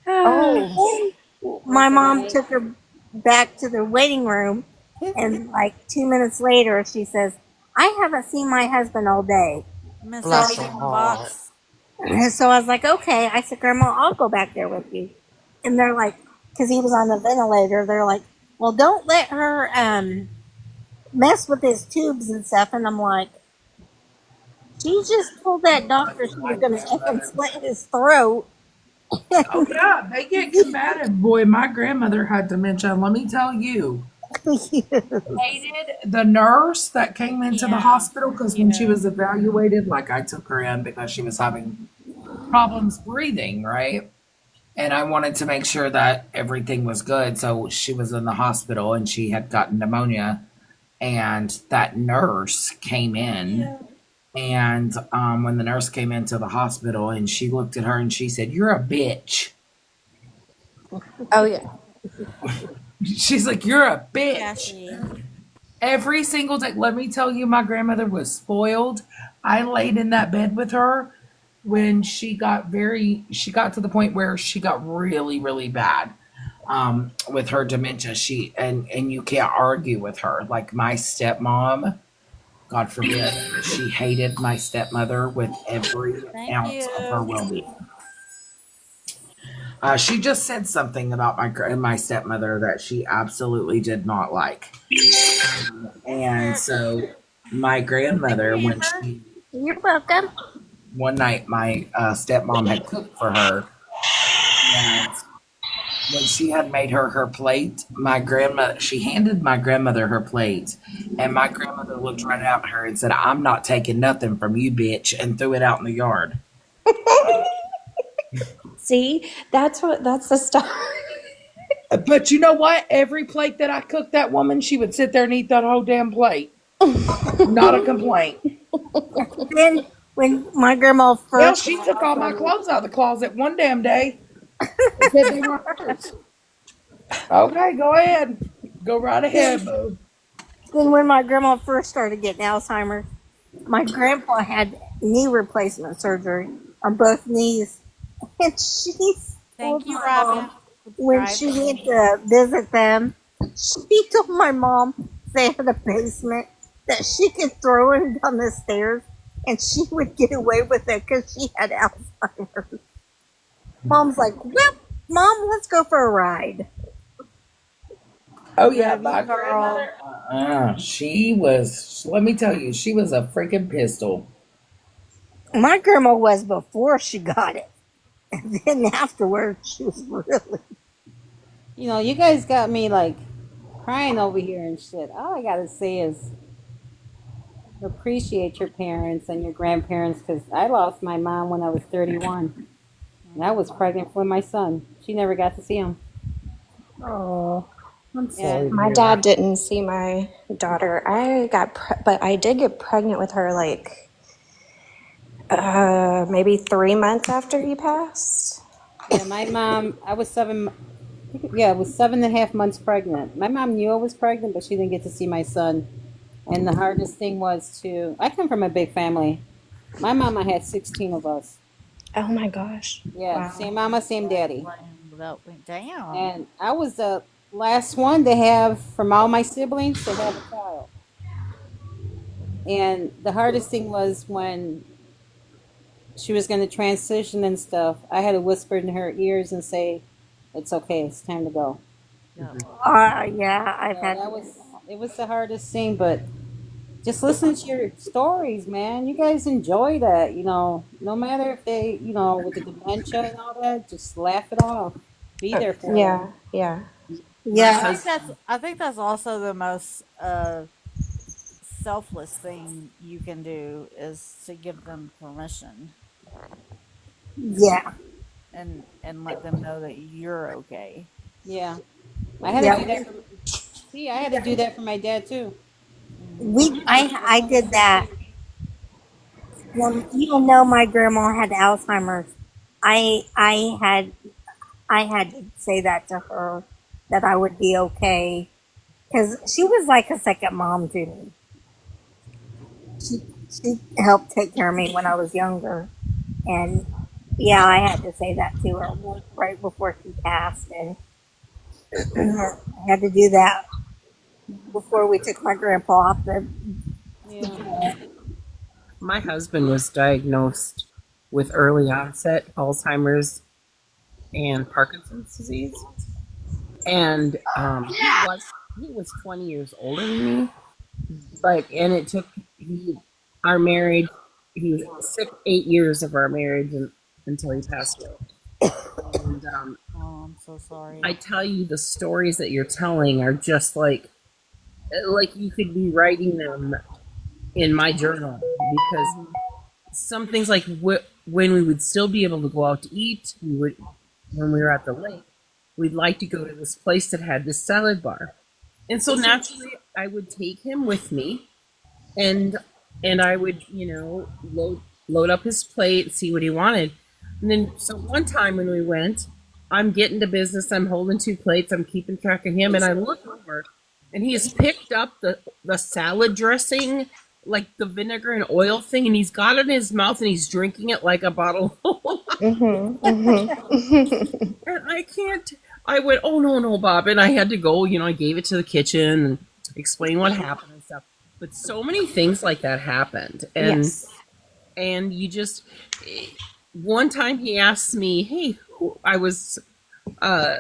Oh. My mom took her back to the waiting room, and like 2 minutes later, she says, I haven't seen my husband all day. So, Bless her Massaging the heart. box. so I was like, okay. I said, Grandma, I'll go back there with you. And they're like, because he was on the ventilator, they're like, well, don't let her mess with his tubes and stuff. And I'm like, she just told that doctor she was going to effing slit his throat. Oh yeah, they get combative. Boy, my grandmother had dementia. Let me tell you, hated the nurse that came into the Yeah. hospital because when she Yeah. was evaluated, like I took her in because she was having problems breathing, right? And I wanted to make sure that everything was good. So she was in the hospital and she had gotten pneumonia. And that nurse came in. And when the nurse came into the hospital and she looked at her and she said, you're a bitch. Oh, yeah. She's like, you're a Yeah, bitch. she. Every single day. Let me tell you, my grandmother was spoiled. I laid in that bed with her when she got to the point where she got really, really bad with her dementia. And you can't argue with her. Like my stepmom, God forbid, she hated my stepmother with every Thank ounce of her you. well-being. She just said something about my stepmother that she absolutely did not like. And so my Thank grandmother, you, when Amber. she You're welcome. one night my stepmom had cooked for her, and when she had made her plate, my grandmother she handed my grandmother her plate, and my grandmother looked right at her and said, "I'm not taking nothing from you, bitch," and threw it out in the yard. See, that's the stuff. But you know what? Every plate that I cooked that woman, she would sit there and eat that whole damn plate. Not a complaint. Then when my grandma Hell, first she got took all my Alzheimer's, clothes out of the closet one damn day and said they were hers. Okay, go ahead. Go right ahead, boo. then when my grandma first started getting Alzheimer's, my grandpa had knee replacement surgery on both knees, and she Thank told you, my mom Robin. when Subscribe she to went me. to visit them, she told my mom they had a basement that she could throw him down the stairs and she would get away with it because she had Alzheimer's. Mom's like, well, Mom, let's go for a ride. Oh yeah, Love you, my Carl. grandmother. She was. Let me tell you, she was a freaking pistol. My grandma was before she got it. And then afterwards, she was really. You know, you guys got me like crying over here and shit. All I gotta say is appreciate your parents and your grandparents because I lost my mom when I was 31. And I was pregnant with my son. She never got to see him. Oh, I'm sorry And to My hear that. dad didn't see my daughter. But I did get pregnant with her like maybe 3 months after he passed. yeah, my mom, I was yeah, I was 7.5 months pregnant. My mom knew I was pregnant, but she didn't get to see my son. And the hardest thing was I come from a big family. My mama had 16 of us. Oh my gosh. Yeah, Wow. same mama, same daddy. Damn. And I was the last one to have, from all my siblings, to have a child. And the hardest thing was when she was going to transition and stuff, I had to whisper in her ears and say, "It's okay, it's time to go." Yep. Yeah, I've So had to do it was the hardest thing, but just listen to your stories, man. You guys enjoy that, no matter if they, with the dementia and all that, just laugh it off. Be there for them. Yeah, yeah. My I Yeah, think husband. that's I think that's also the most selfless thing you can do is to give them permission yeah, and let them know that you're okay. Yeah. I had to yeah. do that I had to do that for my dad too. Hmm. I did that. Even though my grandma had Alzheimer's, I had to say that to her that I would be okay because she was like a second mom to me. She she helped take care of me when I was younger, and yeah, I had to say that to her right before she passed, and I had to do that before we took my grandpa off the Yeah. bed. My husband was diagnosed with early onset Alzheimer's and Parkinson's disease, and he was 20 years older than me. But and it took our marriage. He was sick 8 years of our marriage until he passed away. And Oh, I'm so sorry. I tell you, the stories that you're telling are just like you could be writing them in my journal because Hmm. some things like when we would still be able to go out to eat, we would when we were at the lake, we'd like to go to this place that had this salad bar, and so naturally I would take him with me, and I would load up his plate, see what he wanted, and then so one time when we went, I'm getting to business, I'm holding two plates, I'm keeping track of him, and I look over, and he has picked up the salad dressing, like the vinegar and oil thing, and he's got it in his mouth, and he's drinking it like a bottle. Mhm. Mhm. And I can't. I went, oh no, no, Bob, and I had to go. I gave it to the kitchen and explain what happened and stuff. But so many things like that happened, and Yes. you just. One time he asked me, "Hey, I was uh,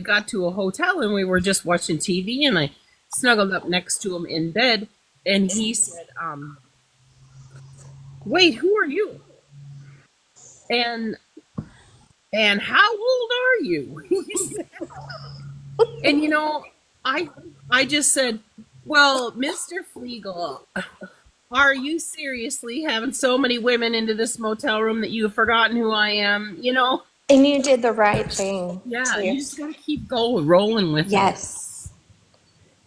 got to a hotel and we were just watching TV, and I snuggled up next to him in bed, and he said, "Wait, who are you? And how old are you?" He said, and I just said, "Well, Mr. Flegel, are you seriously having so many women into this motel room that you've forgotten who I am?" And you did the right thing Yeah, too. you just got to keep going, rolling with it. Yes.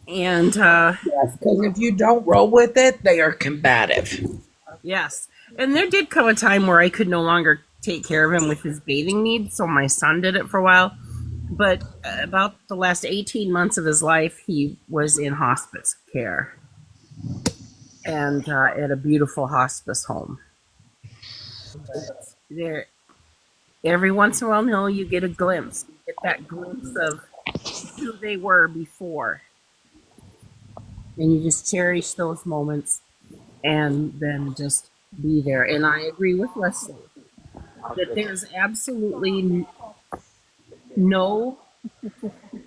And Yes, because if you don't roll with it, they are combative. yes, and there did come a time where I could no longer take care of him with his bathing needs, so my son did it for a while. But about the last 18 months of his life, he was in hospice care and at a beautiful hospice home. But there, every once in a while, no, you get a glimpse. You get that glimpse of who they were before, and you just cherish those moments, and then just be there. And I agree with Leslie that there's absolutely no,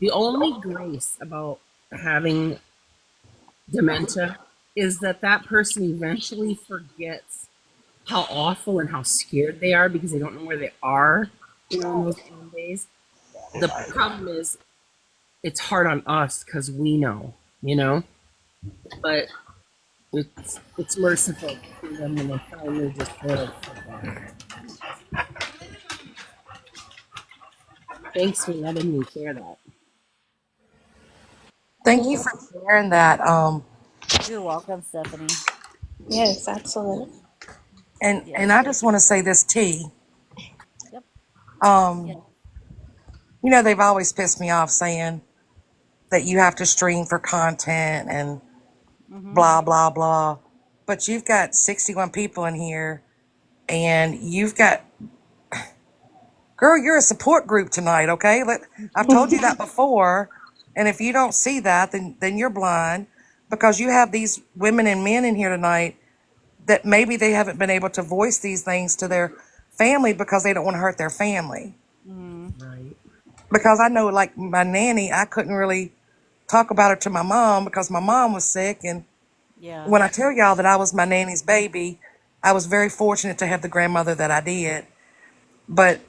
the only grace about having dementia is that that person eventually forgets how awful and how scared they are because they don't know where they are, in those early days. The problem is it's hard on us because we know, but it's merciful to them when they finally just sort of forget. Thanks for letting me share that. Thank you for sharing that. You're welcome, Stephanie. Yes, absolutely. And Yes. I just want to say this, T. Yep. Um, Yes. they've always pissed me off saying that you have to stream for content and Mhm. blah blah blah. But you've got 61 people in here, and you've got, girl, you're a support group tonight. Okay, I've told you that before, and if you don't see that, then you're blind, because you have these women and men in here tonight that maybe they haven't been able to voice these things to their family because they don't want to hurt their family. Mhm. Right. Because I know, like my nanny, I couldn't really talk about her to my mom because my mom was sick. And Yeah. when I tell y'all that I was my nanny's baby, I was very fortunate to have the grandmother that I did. But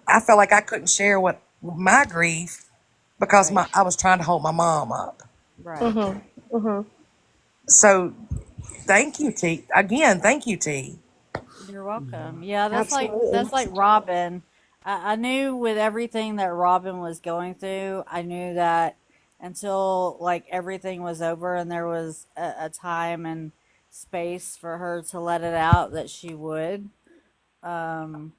I felt like I couldn't share what my grief because Right. I was trying to hold my mom up. Right. Mhm. Mhm. So thank you, T. Again, thank you, T. You're Yeah. welcome. Yeah, Absolutely. that's like Robin. I knew with everything that Robin was going through, I knew that until like everything was over and there was a time and space for her to let it out that she would. Um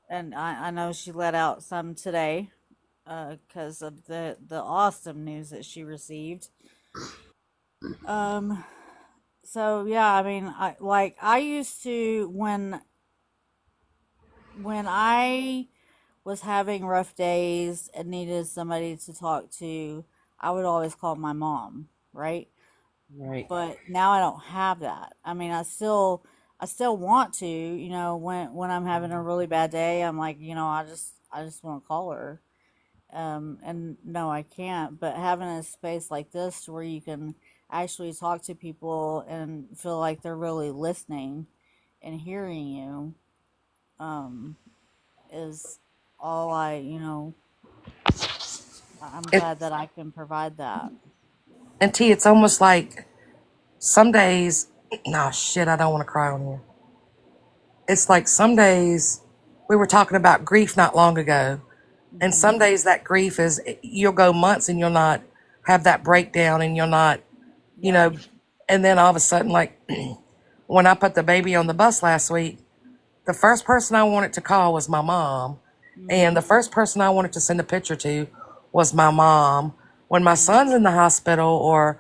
and I know she let out some today because of the awesome news that she received. Um so yeah, I mean I used to when I was having rough days and needed somebody to talk to, I would always call my mom, right? Right. But now I don't have that. I mean, I still want to, when I'm having a really bad day, I'm like, I just want to call her. And no, I can't, but having a space like this where you can actually talk to people and feel like they're really listening and hearing you, um, is all I'm It, glad that I can provide that. and T, it's almost like some days, nah, shit, I don't want to cry on here. It's like some days, we were talking about grief not long ago, and Mhm. some days that grief is, you'll go months and you'll not have that breakdown, and you'll not, you Yeah. know, and then all of a sudden, like when I put the baby on the bus last week, the first person I wanted to call was my mom. And the Mhm. first person I wanted to send a picture to was my mom. When my Mhm. son's in the hospital or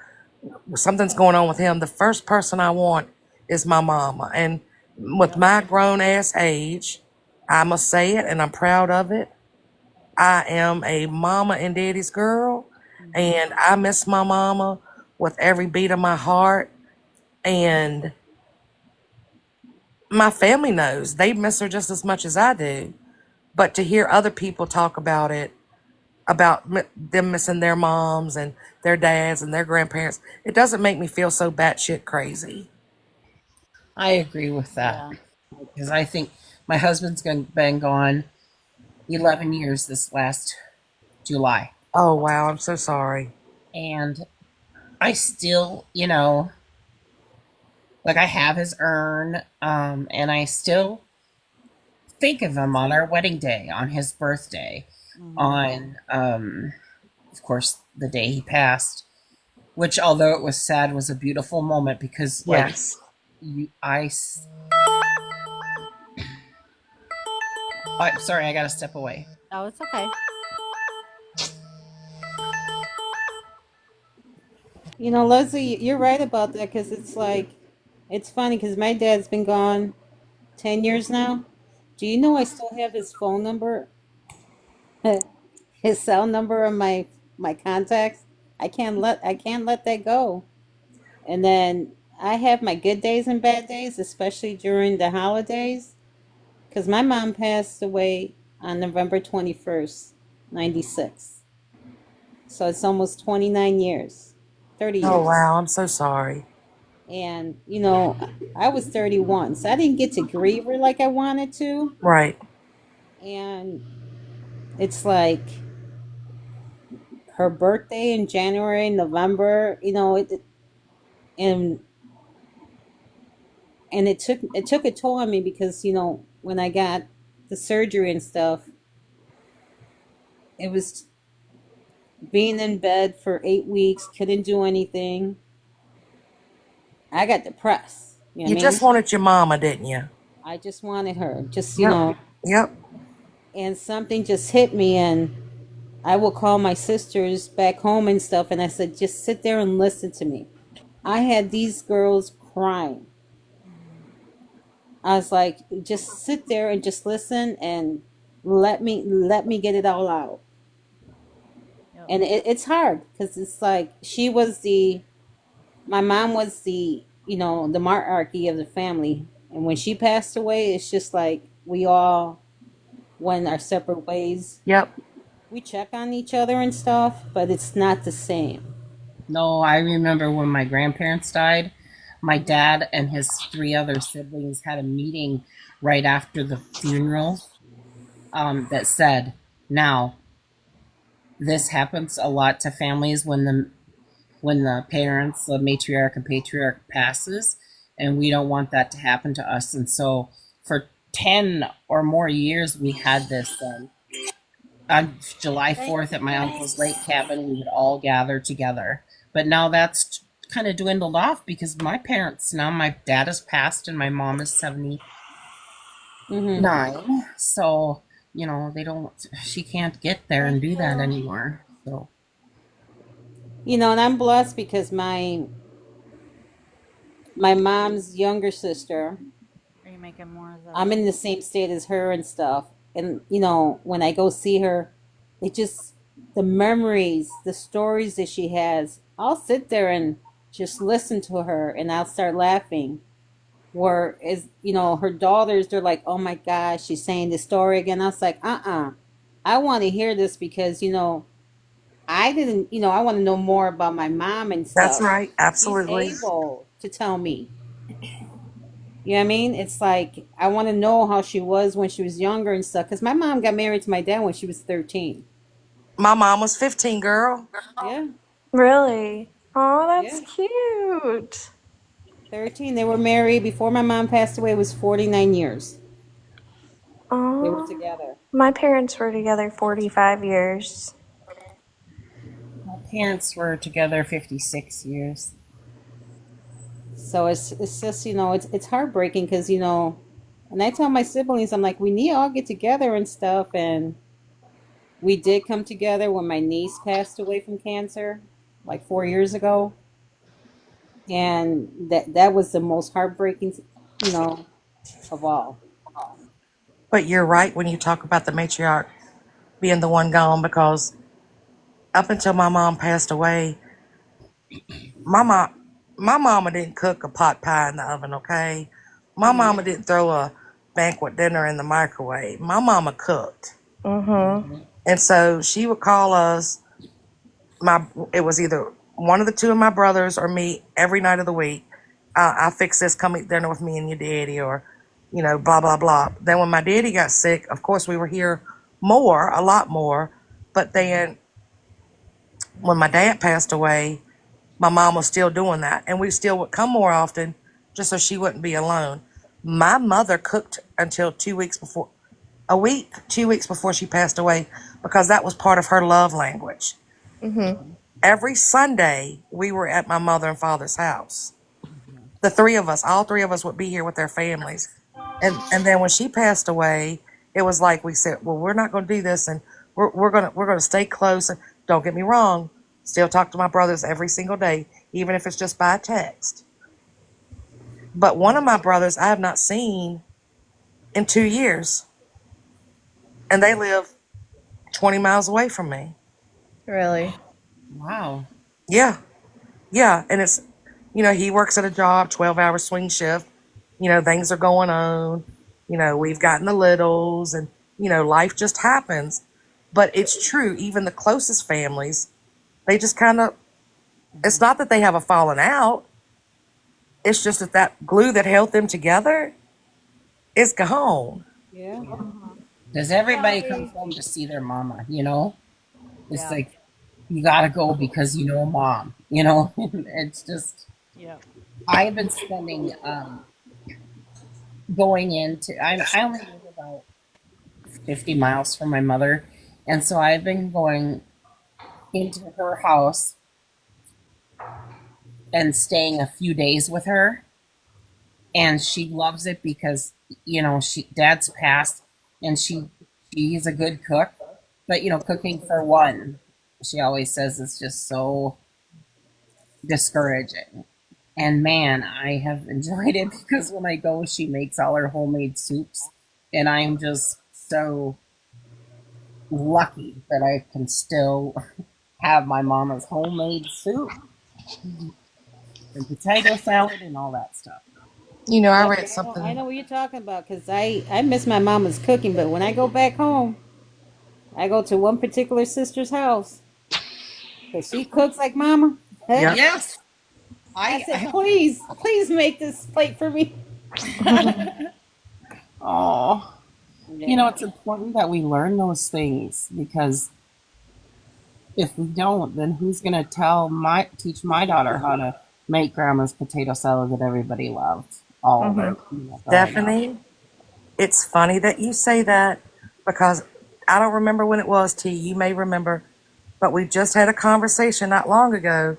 something's going on with him, the first person I want is my mama. And with Yep. my grown ass age, I must say it and I'm proud of it. I am a mama and daddy's girl, Mhm. and I miss my mama with every beat of my heart. And my family knows they miss her just as much as I do. But to hear other people talk about it, about them missing their moms and their dads and their grandparents, it doesn't make me feel so batshit crazy. I agree with that Yeah. because I think my husband's been gone 11 years this last July. Oh, wow. I'm so sorry. And I still, like I have his urn, and I still think of him on our wedding day, on his birthday, Mhm. on of course the day he passed, which although it was sad was a beautiful moment because like Yes. you I'm sorry, I gotta step away. Oh, it's okay. You know, Leslie, you're right about that because it's like, it's funny because my dad's been gone 10 years now. Do you know I still have his phone number, his cell number on my contacts? I can't let that go. And then I have my good days and bad days, especially during the holidays, because my mom passed away on November 21st, 96. So it's almost 29 years, 30 Oh years. wow, I'm so sorry. And, you know, I was 31, so I didn't get to grieve her like I wanted to. Right. And it's like her birthday in January, November, you know, and and it took a toll on me because, you know, when I got the surgery and stuff, it was being in bed for 8 weeks, couldn't do anything. I got depressed. You know You what I just mean? wanted your mama, didn't you? I just wanted her, just, you Yep. know, Yep. and something just hit me, and I will call my sisters back home and stuff, and I said, just sit there and listen to me. I had these girls crying. Mhm. I was like, just sit there and just listen and let me get it all out. Yep. And it's hard because it's like my mom was the monarchy of the family, and when she passed away, it's just like we all went our separate ways. Yep. We check on each other and stuff, but it's not the same. No, I remember when my grandparents died, my Mhm. dad and his three other siblings had a meeting right after the funeral that said, now this happens a lot to families when the parents, the matriarch and patriarch passes, and we don't want that to happen to us. And so for 10 or more years, we had this on July Thank 4th you, at my Jenny. uncle's lake cabin, we would all gather together. But now that's kind of dwindled off because my parents, now my dad has passed and my mom is 79. Hmm. So, you know, she can't get there Thank and do that you. anymore. So, You know, and I'm blessed because my mom's younger sister, Are you making more? Is that I'm right? in the same state as her and stuff. And you know, when I go see her, it just the memories, the stories that she has, I'll sit there and just listen to her and I'll start laughing. Whereas, you know, her daughters, they're like, oh my gosh, she's saying this story again. I was like, I want to hear this because, you know, I didn't, you know, I want to know more about my mom and That's stuff. right. She's Absolutely. able to tell me. You know what I mean? It's like I want to know how she was when she was younger and stuff. Because my mom got married to my dad when she was 13. My mom was 15, girl. Yeah, Really? Oh, yeah, that's cute. 13. They were married before my mom passed away. It was 49 years they were Oh, together. my parents were together 45 years. my parents were together 56 years. So it's just, you know, it's heartbreaking because, you know, and I tell my siblings, I'm like, we need to all get together and stuff. And we did come together when my niece passed away from cancer like 4 years ago. And that was the most heartbreaking, you know, of all. But you're right when you talk about the matriarch being the one gone because up until my mom passed away, my mom, my mama didn't cook a pot pie in the oven. Okay, my Hmm. mama didn't throw a banquet dinner in the microwave. My mama cooked, Mm-hmm. Mhm. and so she would call us. My it was either one of the two of my brothers or me every night of the week. I'll fix this. Come eat dinner with me and your daddy, or blah blah blah. Then when my daddy got sick, of course we were here more, a lot more. But then when my dad passed away, my mom was still doing that, and we still would come more often, just so she wouldn't be alone. My mother cooked until 2 weeks before. a week, 2 weeks before she passed away, because that was part of her love language. Every Sunday, we were at my mother and father's house. The three of us, all three of us would be here with their families. And then when she passed away, it was like we said, well, we're not going to do this, and we're gonna stay close. And don't get me wrong, still talk to my brothers every single day, even if it's just by text. But one of my brothers I have not seen in 2 years, and they live 20 miles away from me. Really? Wow. Yeah, yeah, and it's, he works at a job, 12-hour swing shift. Things are going on. We've gotten the littles, and life just happens. But it's true, even the closest families, they just kind of, it's not that they have a falling out. It's just that glue that held them together is gone. Yeah. Because everybody comes home to see their mama, It's Yeah. like, you gotta go because you know mom, It's just, Yep. I've been spending, going into, I only live about 50 miles from my mother. And so I've been going into her house and staying a few days with her. And she loves it because, dad's passed and she's a good cook. But, cooking for one, she always says it's just so discouraging. And man, I have enjoyed it because when I go, she makes all her homemade soups. And I'm just so lucky that I can still have my mama's homemade soup and potato salad and all that stuff. I Yep. read I something. know what you're talking about because I miss my mama's cooking, but when I go back home, I go to one particular sister's house because she cooks like mama. Yep. Yes, I I, said, I please make this plate for me. oh, Yeah. it's important that we learn those things because if we don't, then who's going to teach my daughter how to make grandma's potato salad that everybody loved all of their growing up? Stephanie, it's funny that you say that, because I don't remember when it was, T. You may remember, but we just had a conversation not long ago,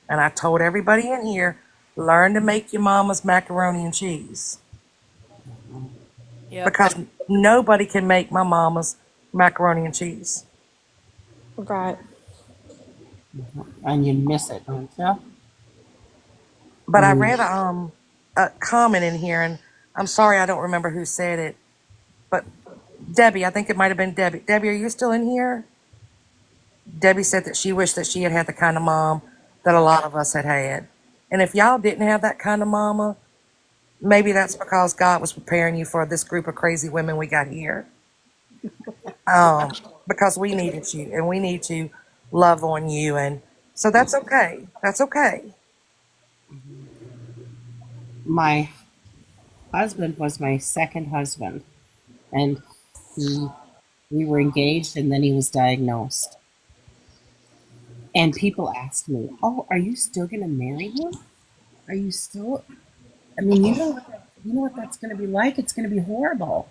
and I told everybody in here, learn to make your mama's macaroni and cheese, Yep. because nobody can make my mama's macaroni and cheese. Right. And you miss it, don't you? But I Mm. read a comment in here, and I'm sorry I don't remember who said it, but Debbie, I think it might have been Debbie. Debbie, are you still in here? Debbie said that she wished that she had had the kind of mom that a lot of us had had. And if y'all didn't have that kind of mama, maybe that's because God was preparing you for this group of crazy women we got here. Because we needed you, and we need to love on you. And so that's okay. That's okay. My husband was my second husband, and he we were engaged, and then he was diagnosed. And people asked me, "Oh, are you still going to marry him? Are you still? I mean, you know what that's going to be like. It's going to be horrible."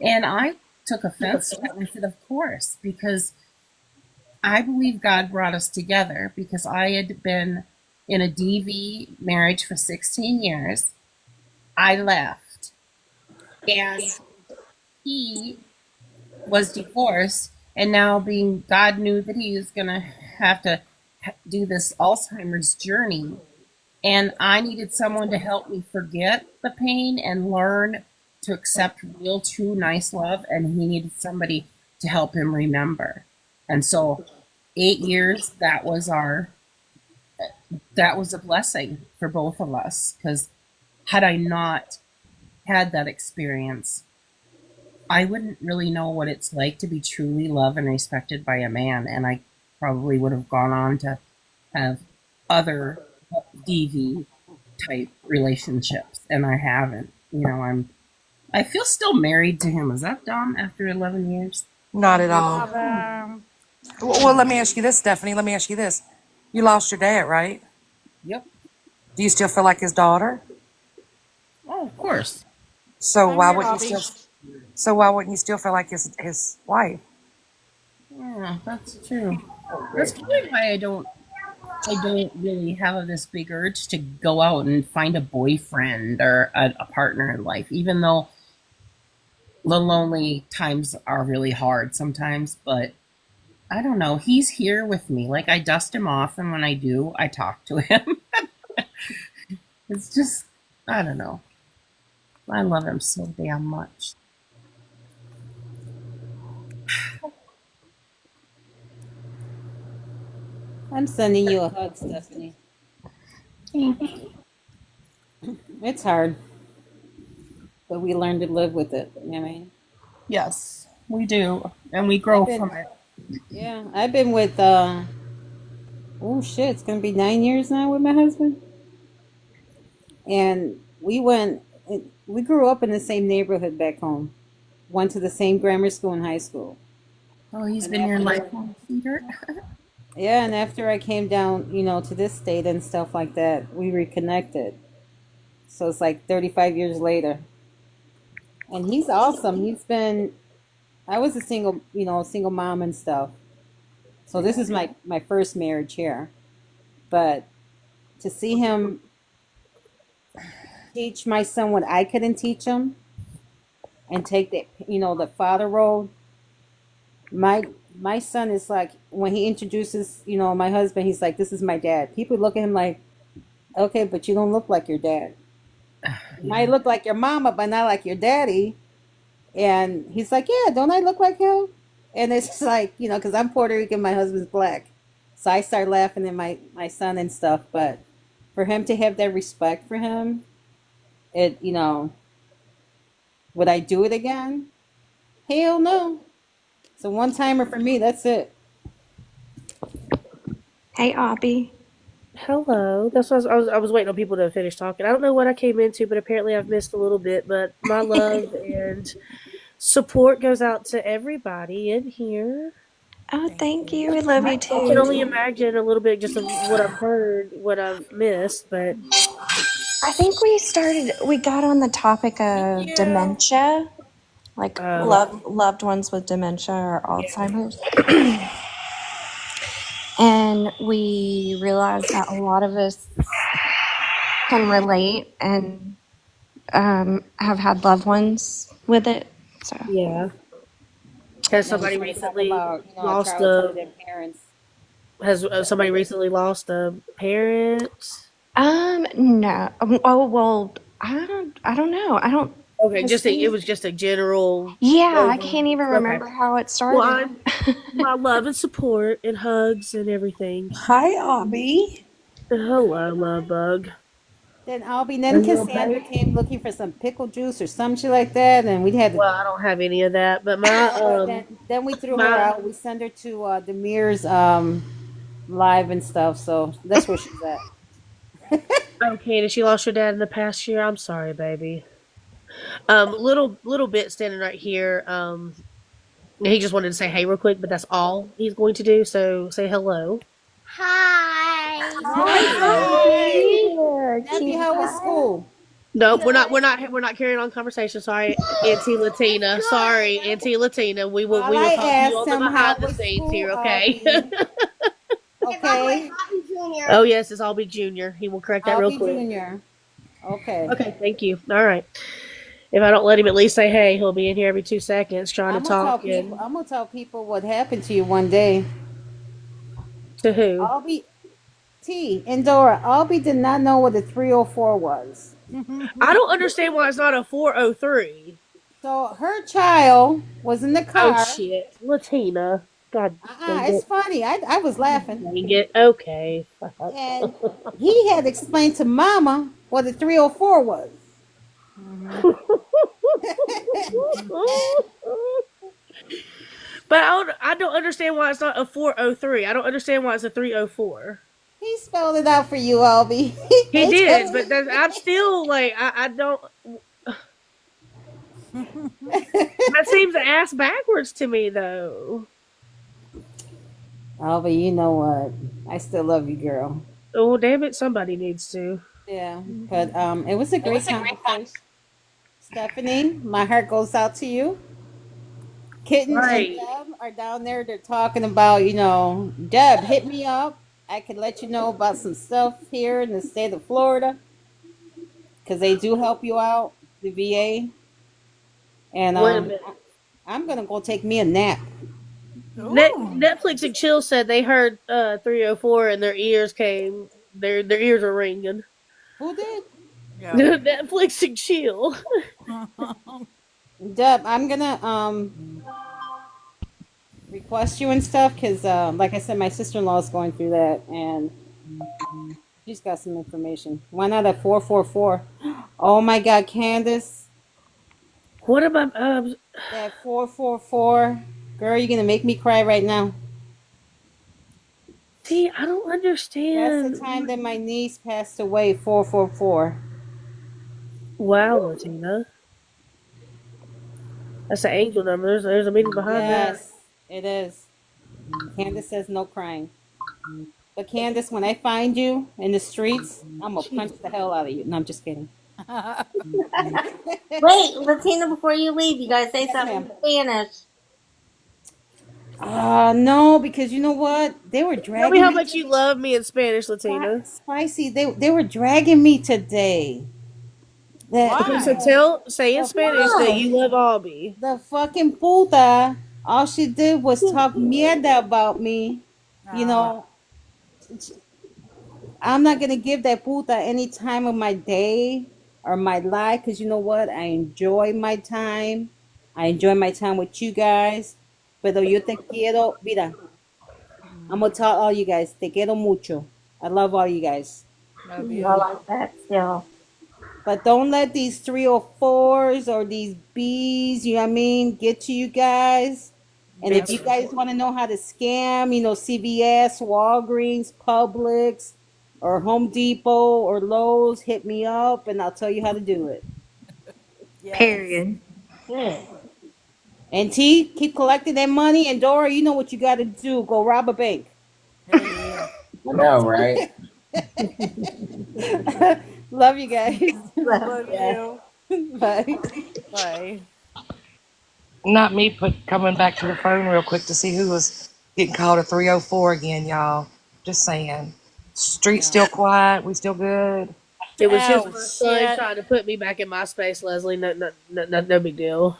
And I took offense to that, and I said, "Of course, because I believe God brought us together because I had been in a DV marriage for 16 years. I left, and he was divorced, and now being God knew that he was going to have to do this Alzheimer's journey, and I needed someone to help me forget the pain and learn to accept real, true, nice love, and he needed somebody to help him remember. And so 8 years, that was a blessing for both of us, because had I not had that experience, I wouldn't really know what it's like to be truly loved and respected by a man, and I probably would have gone on to have other DV type relationships, and I haven't. I feel still married to him. Is that dumb after 11 years? Not at all. Um, Well, let me ask you this, Stephanie. Let me ask you this. You lost your dad, right? Yep. Do you still feel like his daughter? Oh, of course. So I'm why your would you hobby. still? So why wouldn't you still feel like his wife? Yeah, that's true. That's probably why I don't really have this big urge to go out and find a boyfriend or a partner in life, even though the lonely times are really hard sometimes. But I don't know. He's here with me. Like I dust him off, and when I do, I talk to him. It's just, I don't know. I love him so damn much. I'm sending you a hug, Stephanie. It's hard, but we learn to live with it. You know what I mean? Yes, we do, and we I've grow from been, it. yeah, I've been with, oh shit, it's gonna be 9 years now with my husband. And we grew up in the same neighborhood back home, went to the same grammar school and high school. Oh, he's And been your after, lifelong sweetheart. yeah, and after I came down, to this state and stuff like that, we reconnected. So it's like 35 years later. And he's awesome. I was a single mom and stuff. So this is my first marriage here. But to see him teach my son what I couldn't teach him and take the father role, my my son is like, when he introduces, my husband, he's like, this is my dad. People look at him like, okay, but you don't look like your dad. You might Yeah. look like your mama, but not like your daddy. And he's like, yeah, don't I look like him? And it's just like, because I'm Puerto Rican, my husband's black. So I start laughing at my son and stuff. But for him to have that respect for him, would I do it again? Hell no. It's a one timer for me. That's it. Hey, Abby. Hello. That's what I was waiting on people to finish talking. I don't know what I came into, but apparently I've missed a little bit. But my love and support goes out to everybody in here. Oh, Thank thank you. you. We love you I can only too. imagine a little bit just of what I've heard, what I've missed, but I think we got on the topic Thank of you. dementia, like uh, loved ones with dementia or yeah. Alzheimer's. And we realized that a lot of us can relate and have had loved ones with it. So, Yeah. Has And then we somebody start talking recently about, our lost a childhood and parents. has somebody recently lost a parent? no. Oh, well, I don't know. I don't, Okay, cause it was just a general yeah, I over. can't even Okay. remember how it Well, started. I'm my love and support and hugs and everything. Hi, Abby. Hello, love bug. Then Cassandra came looking for some pickle juice or some shit like that, and we had to. Well, I don't have any of that, but But then we threw her my out. We sent her to Demir's live and stuff. So that's where she's at. okay, did she lost your dad in the past year? I'm sorry, baby. Little bit standing right here. He just wanted to say hey real quick, but that's all he's going to do. So say hello. Hi. Hi, Hi there, Nephew. cutie How was pie. school? Nope, we're not carrying on conversation. Sorry, Auntie Latina. Sorry, Auntie Latina. All We will I talk to you asked on the him, how behind the was scenes school, here, okay? Albie? Okay, Oh yes, it's Albie Junior. He will correct that real Albie quick. Junior. Okay. Okay, thank you. All right. If I don't let him at least say hey, he'll be in here every 2 seconds trying to talk and I'm gonna tell people what happened to you one day. to who? Albie T and Dora. Albie did not know what a 304 was. I don't understand why it's not a 403. So her child was in the Oh car. shit, Latina. God dang It's it. funny. I was laughing. Dang it. Okay. And he had explained to Mama what a 304 was. Hmm. But I don't understand why it's not a 403. I don't understand why it's a 304. He spelled it out for you, Albie. He did, but I'm still like I don't. That seems ass backwards to me though. Albie, you know what? I still love you, girl. Oh damn it! Somebody needs to. Yeah, but it was a great conversation. Stephanie, my heart goes out to you. Kitten and Right. Deb are down there. They're talking about, Deb, hit me up. I can let you know about some stuff here in the state of Florida because they do help you out, the VA. And Wait a minute. I'm gonna go take me a nap. Ooh. Netflix and Chill said they heard 304 and their ears came. Their ears are ringing. Who did? Yep. Netflix and Chill. Deb, I'm gonna request you and stuff because, like I said, my sister-in-law is going through that and she's got some information. Why not at 444? Oh my God, Candace, What about that 444 girl, you're gonna make me cry right now. See, I don't That's the understand. time that my niece passed away. 444. Wow, Latina. That's an angel number. There's a meaning behind that. Yes, it is. Candace says no crying. But Candace, when I find you in the streets, I'm gonna punch Jesus. the hell out of you. No, I'm just kidding. Wait, Latina, before you leave, you gotta say Yes, something ma'am. in Spanish. No, because you know what? They were Tell me dragging how me much you love me in Spanish, Latina. spicy. They were dragging me today. That Okay, so Why? say in the Spanish that No. you love Albie. the fucking puta, all she did was talk mierda about me. You Uh, know, I'm not gonna give that puta any time of my day or my life because you know what? I enjoy my time. I enjoy my time with you guys. Pero yo te quiero, mira, I'm gonna tell all you guys, te quiero mucho. I love all you guys. love I you. like that still. But don't let these 304s or these Bs, you know what I mean, get to you guys. And if you Never. guys want to know how to scam, CVS, Walgreens, Publix, or Home Depot or Lowe's, hit me up and I'll tell you how to do it. Yes. Period. Good. And T, keep collecting that money. And Dora, you know what you got to do. Go rob a bank. Hell yeah. I know, right? Love you guys. Love Love ya. you. Bye. Bye. Not me coming back to the phone real quick to see who was getting called a 304 again, y'all. Just saying. Street Yeah. still quiet. We still good. It was just Oh my son shit. trying to put me back in my space, Leslie. No big deal.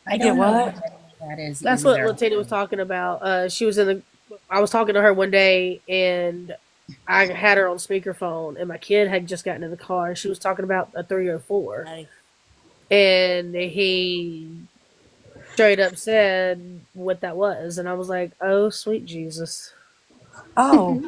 I You get don't know what? what that is That's what either. Latina was talking about. She was in the. I was talking to her one day, and I had her on speakerphone, and my kid had just gotten in the car. She was talking about a 304, Nice. and he straight up said what that was, and I was like, "Oh, sweet Jesus." Oh,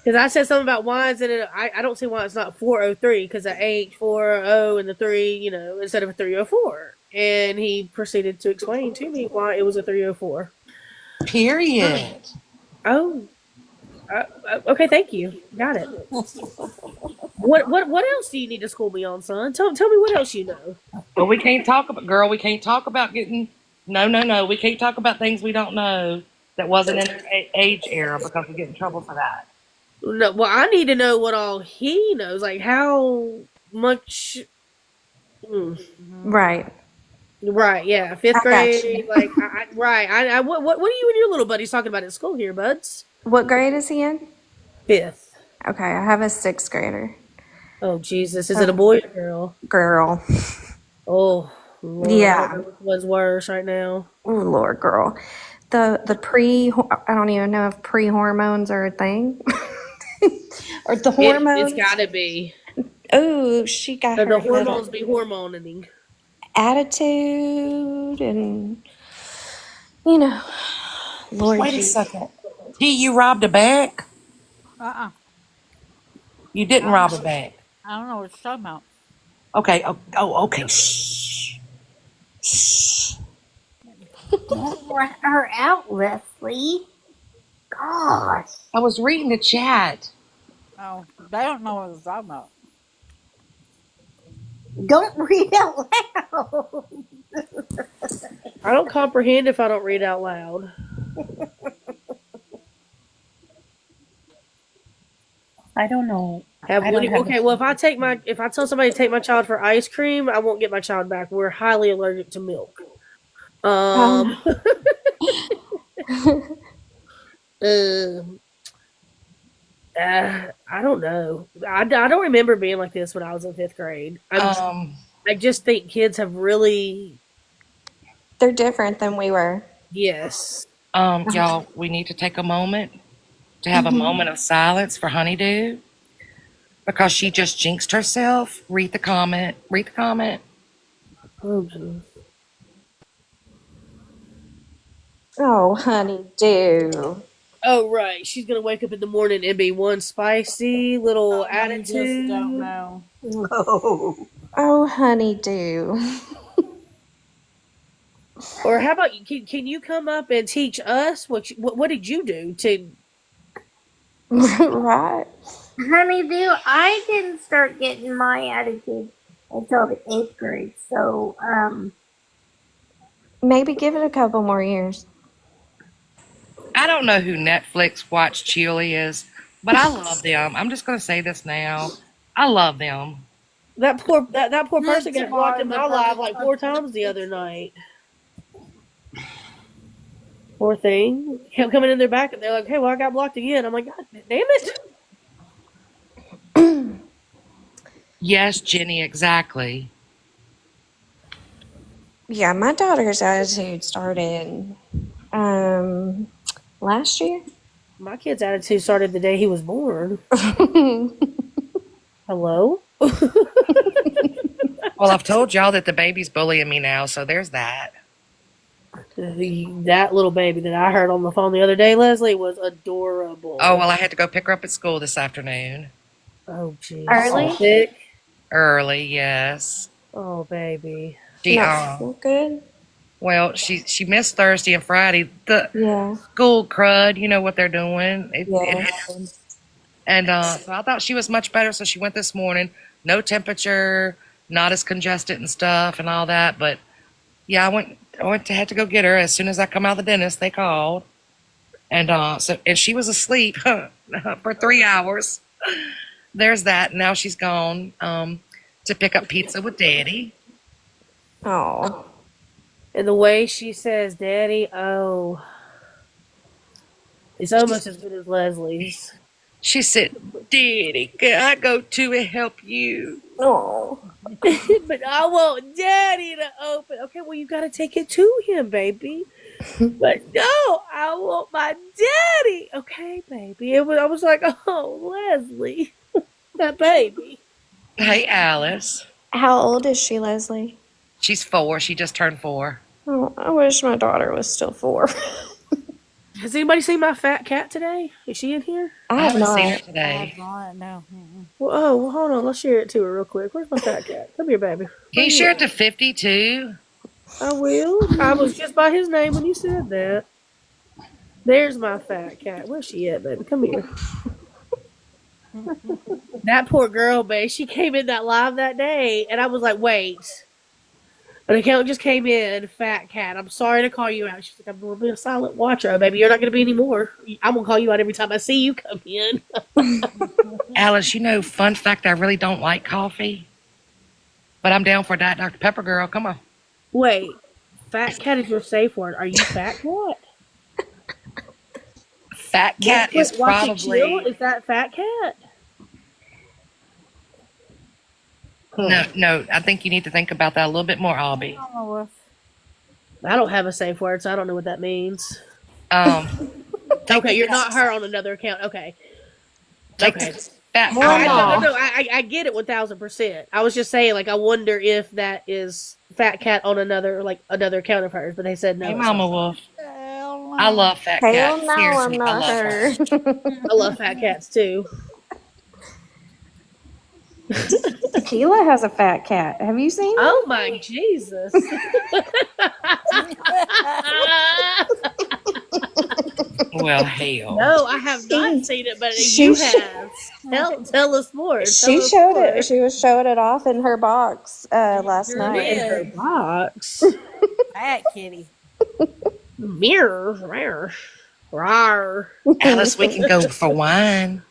Because I said something about wines, and I don't see why it's not 403 because the H 40 and the 3, instead of a 304. And he proceeded to explain to me why it was a 304. period. Oh, okay, thank you. Got it. What else do you need to school me on, son? Tell me what else you know. But we can't talk about, girl, we can't talk about getting, no, no, no. We can't talk about things we don't know that wasn't in their age era because we get in trouble for that. No, well, I need to know what all he knows, like how much. Mm, Hmm. Right. right, yeah, fifth I got grade, you. like right. What are you and your little buddies talking about at school here, buds? What grade is he in? Fifth. Okay, I have a sixth grader. Oh Jesus, is it a Oh, boy or girl? girl. Oh Lord, I don't Yeah. know which one's worse right now. Oh, Lord, girl. The pre, I don't even know if pre hormones are a thing. Or the It's hormones. got to be. Oh, she got The her hormones little be hormoning. attitude and, you know, Lord Wait a Jesus. second. T, you robbed a bank? Uh-uh. You didn't I don't rob know. a bank. I don't know what you're talking about. Okay. Okay. Shh. Shh. Don't rat her out, Leslie. Gosh. I was reading the chat. Oh, they don't know what we're talking about. Don't read out loud. I don't comprehend if I don't read out loud. I don't know. Have I don't have okay, well if I tell somebody to take my child for ice cream, I won't get my child back. We're highly allergic to milk. Um, Um, um I don't know. I don't remember being like this when I was in fifth grade. um I just think kids have really they're different than we were. yes. y'all, we need to take a moment to have a Hmm. moment of silence for Honeydew because she just jinxed herself. Read the comment. Read the comment. Oh, geez. Oh, honey, do. Oh right, she's gonna wake up in the morning and be one spicy little You just don't attitude. know. No. Oh, honey, do. Or how about you? Can you come up and teach us what did you do to? Right? Honeydew, I didn't start getting my attitude until the 8th grade. So, Maybe give it a couple more years. I don't know who Netflix Watch Chili is, but I love them. I'm just going to say this now. I love them. That poor person That's got blocked in the my live like 4 times the other night. Poor thing. Kept coming in their back and they're like, "Hey, well, I got blocked again." I'm like, "God damn it!" Yes, Jenny, exactly. Yeah, my daughter's attitude started last year. My kid's attitude started the day he was born. Hello. Well, I've told y'all that the baby's bullying me now, so there's that. That little baby that I heard on the phone the other day, Leslie, was Oh, adorable. well, I had to go pick her up at school this afternoon. Oh, jeez. Early? Sick. Early, yes. Oh, baby. She Not good? well, she missed Thursday and Friday. The Yeah. school crud, you know what they're doing. It Yeah. happens. And so I thought she was much better, so she went this morning. No temperature, not as congested and stuff and all that. But yeah, had to go get her as soon as I come out of the dentist. They called, and and she was asleep for 3 hours. There's that. Now she's gone to pick up pizza with Daddy. Oh. And the way she says, "Daddy," oh, it's almost as good as Leslie's. She said, "Daddy, can I go to and help you?" Oh. But I want Daddy to open. Okay, well, you got to take it to him, baby. But no, I want my daddy. Okay, baby. I was like, oh, Leslie, that baby. Hey, Alice. How old is she, Leslie? She's 4. She just turned 4. Oh, I wish my daughter was still 4. Has anybody seen my fat cat today? Is she in here? I I have haven't seen her not. I today. have not. No. Mm-mm. Well, hold on. Let's share it to her real quick. Where's my fat cat? Come here, baby. Can you share it to 52? I will. I was just by his name when you said that. There's my fat cat. Where's she at, baby? Come here. That poor girl, babe. She came in that live that day, and I was like, wait. An account just came in, fat cat. I'm sorry to call you out. She's like, I'm going to be a silent watcher. Oh, baby, you're not going to be anymore. I'm going to call you out every time I see you come in. Alice, fun fact, I really don't like coffee. But I'm down for Diet Dr. Pepper, girl. Come on. Wait, fat cat is your safe word. Are you fat cat? Fat cat is Watch it chill? probably... Is that fat cat? No. I think you need to think about that a little bit more, Albie. Oh, I don't have a safe word, so I don't know what that means. Take Okay, the you're not her on another account. Okay. Take Okay. the fat Well, comment. no. I get it 1000%. I was just saying, like, I wonder if that is fat cat on another account of hers, but they said no. Hey, it's Mama not. Wolf. hell no. I love Fat Hell Cat. no, I'm Seriously, I not love her. her. I love fat cats too. Tequila has a fat cat. Have you seen Oh it? my Jesus. Well, hell. No, I have not seen it, but you have. Tell us more. She Tell us showed more. it. She was showing it off in her box last Sure night. In her did. box. Fat kitty. Mirror. Rawr. Rawr. Alice, we can go for wine.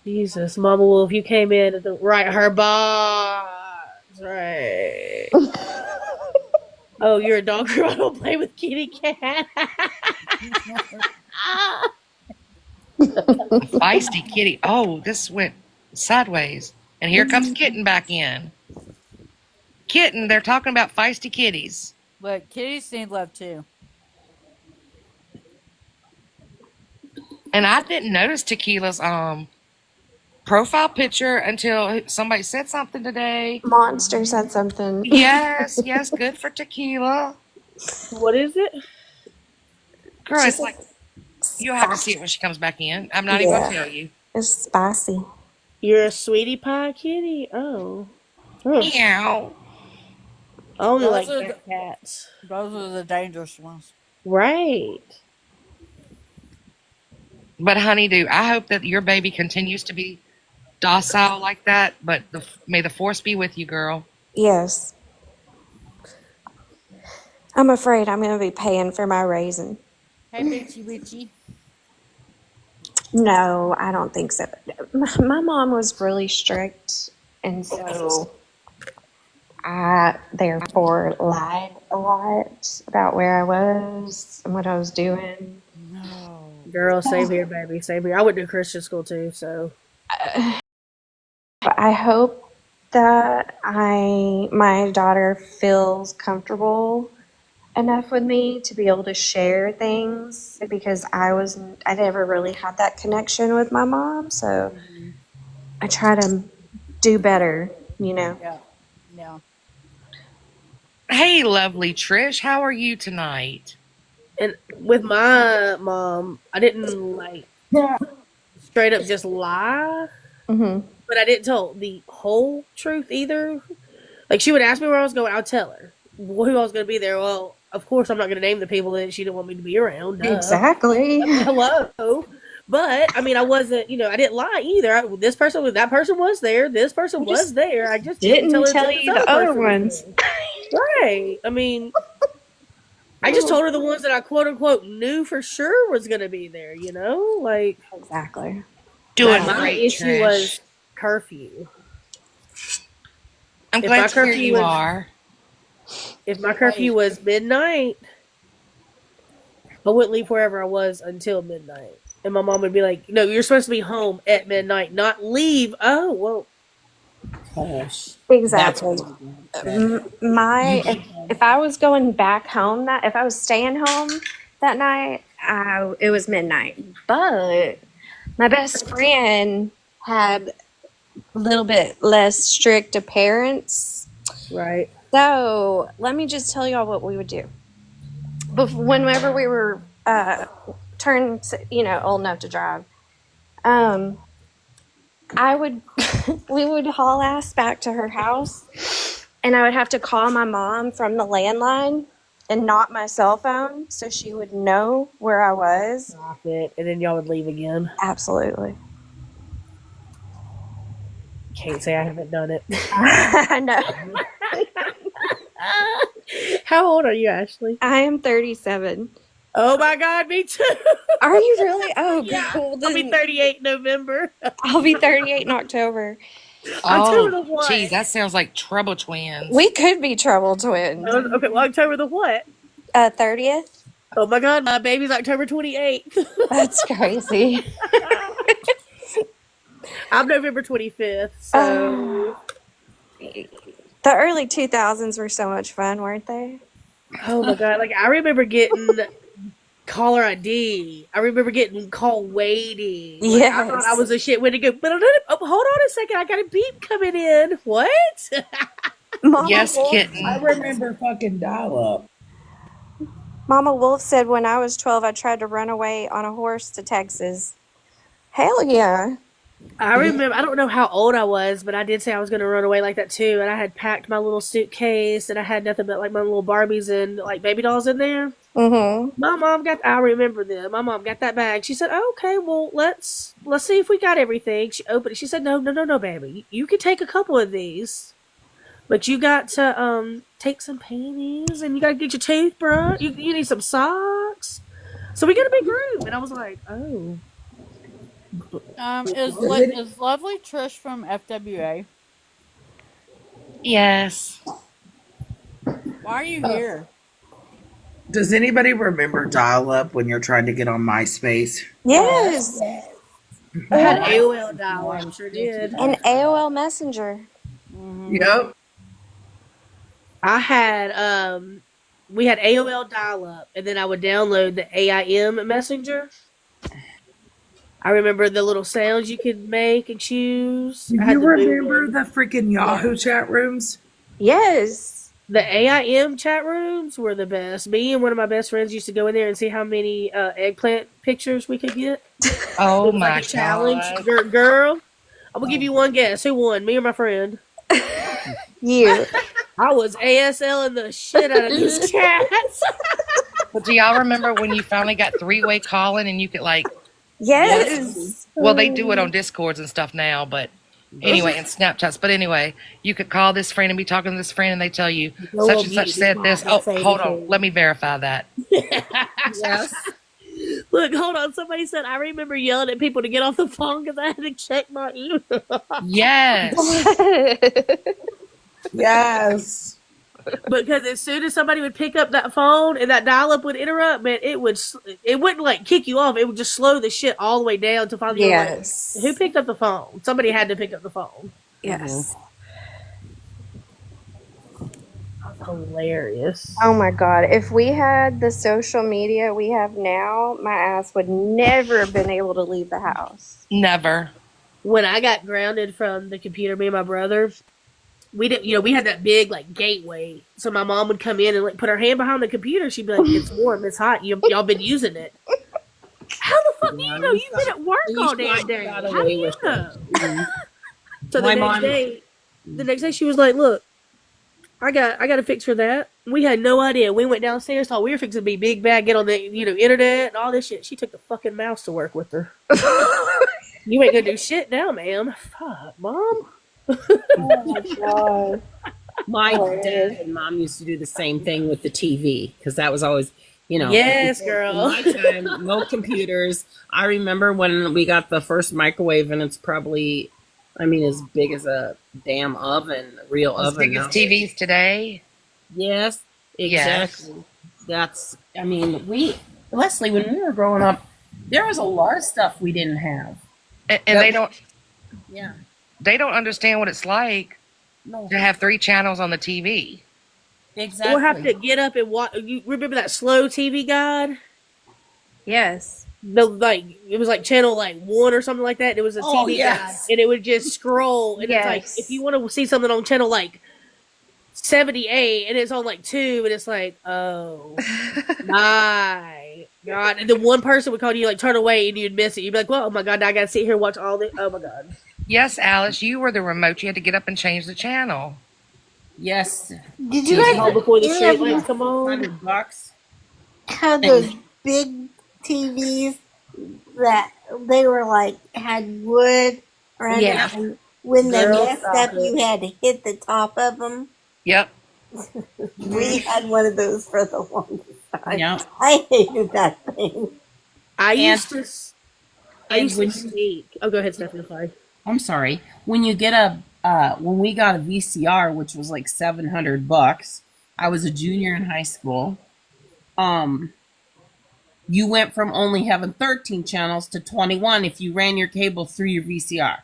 Jesus, Mama Wolf, you came in at the right her box. Right. Oh, you're a dog girl. I don't play with kitty cat. A feisty kitty. Oh, this went sideways. And here comes Kitten back in. Kitten, they're talking about feisty kitties. But kitties need love too. And I didn't notice Tequila's profile picture until somebody said something today. Monster said something. Yes, yes, good for Tequila. What is it? Girl, She it's said like you'll have to see it when she comes back in. I'm not even yeah, gonna tell you. it's spicy. You're a sweetie pie kitty? Oh. Huh. Meow. I only Those like are cat cats. those are the dangerous ones. Right. But honeydew, I hope that your baby continues to be docile like that. But may the force be with you, girl. Yes. I'm afraid I'm going to be paying for my raisin. Hey, bitchy, bitchy. No, I don't think so. My mom was really strict, and so I therefore lied a lot about where I was and what I was doing. No. Girl, same here, baby. Same here. I went to Christian school too, so. But I hope that my daughter feels comfortable enough with me to be able to share things because I never really had that connection with my mom, so I try to do better, you know. Yeah. Yeah. Hey, lovely Trish, how are you tonight? And with my mom, I didn't like straight up just lie, Mhm. but I didn't tell the whole truth either. Like she would ask me where I was going, I'd tell her who I was going to be there. Well, of course, I'm not going to name the people that she didn't want me to be around. Duh. Exactly. I mean, hello. But I mean, I wasn't. I didn't lie either. That person was there. This person was Just there. I just didn't tell didn't her tell that this you the other other person was ones. there. Right. I mean, I just told her the ones that I quote unquote knew for sure was going to be there. Like Exactly. Doing my great, issue Trish. was curfew. I'm If my glad to hear curfew you was are. if my Hey, curfew was midnight, I wouldn't leave wherever I was until midnight. And my mom would be like, "No, you're supposed to be home at midnight, not leave." Oh well, Hush. That's Exactly. what you said. You My can. if I was going back home if I was staying home that night, it was midnight. But my best friend had a little bit less strict parents. right. So let me just tell y'all what we would do. Whenever we were turned, old enough to drive, um, I would we would haul ass back to her house, and I would have to call my mom from the landline and not my cell phone so she would know where I was. Stop it, and then y'all would leave again. Absolutely. Can't say I haven't done it. I know. How old are you, Ashley? I am 37. Oh my God, me too. Are you really? Oh, Yeah, cool. I'll be Then 38 in November. I'll be 38 in October. October Oh, the what? geez, that sounds like trouble twins. We could be trouble twins. Okay, well, October the what? 30th? Oh my God, my baby's October 28th. That's crazy. I'm November 25th, so. The early 2000s were so much fun, weren't they? Oh my God, like I remember getting caller ID. I remember getting call waiting. Like, I thought I Yes. was a shit when to go. But hold on a second, I got a beep coming in. What? Mama Yes, Wolf. I kitten. remember fucking dial up. Mama Wolf said when I was 12, I tried to run away on a horse to Texas. Hell yeah. I remember. I don't know how old I was, but I did say I was going to run away like that too. And I had packed my little suitcase, and I had nothing but like my little Barbies and like baby dolls in there. Mm-hmm. My mom got. I remember them. My mom got that bag. She said, oh, "Okay, well let's see if we got everything." She opened it. She said, "No, baby. You can take a couple of these, but you got to take some panties, and you got to get your toothbrush. You need some socks. So we got a big room." And I was like, "Oh." Does it? Is lovely Trish from FWA? Yes. Why are you Uh, here? does anybody remember dial up when you're trying to get on MySpace? Yes. I had Or AOL No, dial-up. I'm Sure still too did. an old for that. AOL Messenger. Mm-hmm. Yep. I had we had AOL dial-up, and then I would download the AIM messenger. I remember the little sounds you could make and choose. Do I had you the blue remember one. the freaking Yahoo chat rooms? Yes. The AIM chat rooms were the best. Me and one of my best friends used to go in there and see how many eggplant pictures we could get. Oh It was like a my challenge. God. Girl, I'm gonna give you one guess. Who won? Me or my friend? You. I was ASLing the shit out of these cats. But do y'all remember when you finally got three-way calling and you could like, Yes. Yes. well, they do it on Discords and stuff now, but anyway, and Snapchats. But anyway, you could call this friend and be talking to this friend, and they tell you Go such on and such mute. Be said quiet. this. Don't Oh, say hold on, anything. let me verify that. Yes. Look, hold on. Somebody said I remember yelling at people to get off the phone because I had to check my email. Yes. Yes. Because as soon as somebody would pick up that phone and that dial up would interrupt, man, it wouldn't like kick you off. It would just slow the shit all the way down to finally you're like, who Yes. picked up the phone? Somebody had to pick up the phone. Yes. Hilarious. Oh my God. If we had the social media we have now, my ass would never have been able to leave the house. Never. When I got grounded from the computer, me and my brother, we didn't, we had that big like gateway. So my mom would come in and like put her hand behind the computer. She'd be like, "It's warm, it's hot. Y'all been using it. How the fuck do Yeah, you know? You've been at work you all damn thought you day. got How do away you with it. know?" So My mom. the next day she was like, "Look, I got to fix her that." We had no idea. We went downstairs, thought we were fixing to be big bad, get on the internet and all this shit. She took the fucking mouse to work with her. You ain't gonna do shit now, ma'am. Fuck, mom. Oh my God. My dad Hilarious. and mom used to do the same thing with the TV because that was always, Yes, in girl. my time, no computers. I remember when we got the first microwave, and it's probably, as big as a damn oven, a real As oven big as now. TVs today. Yes, Yes. exactly. That's, Leslie, when we were growing up, there was a lot of stuff we didn't have. And they don't Yeah. they don't understand what it's like No, to have three channels on the TV. Or have exactly. to get up and watch. You remember that slow TV guide? Yes. No, like it was like channel like 1 or something like that. It was a Oh, TV guide, yes. and it would just scroll. And it's like if you Yes. want to see something on channel like 78, and it's on like 2, and it's like, oh my god! And then one person would call you like turn away, and you'd miss it. You'd be like, well, oh my god, now I gotta sit here and watch all this. Oh my god. Yes, Alice, you were the remote. You had to get up and change the channel. Yes. Did you All guys, before the any of street lights you come on. $100. have those big TVs that they were like had wood around Yeah. it, and when they Girl, messed stop up, it. you had to hit the top of them? Yep. We had one of those for the longest time. Yeah. I hated that thing. I And- used to. I and used to when you- sneak. Oh, go ahead, Stephanie. Sorry. I'm sorry. When you get when we got a VCR, which was like $700, I was a junior in high school. You went from only having 13 channels to 21 if you ran your cable through your VCR.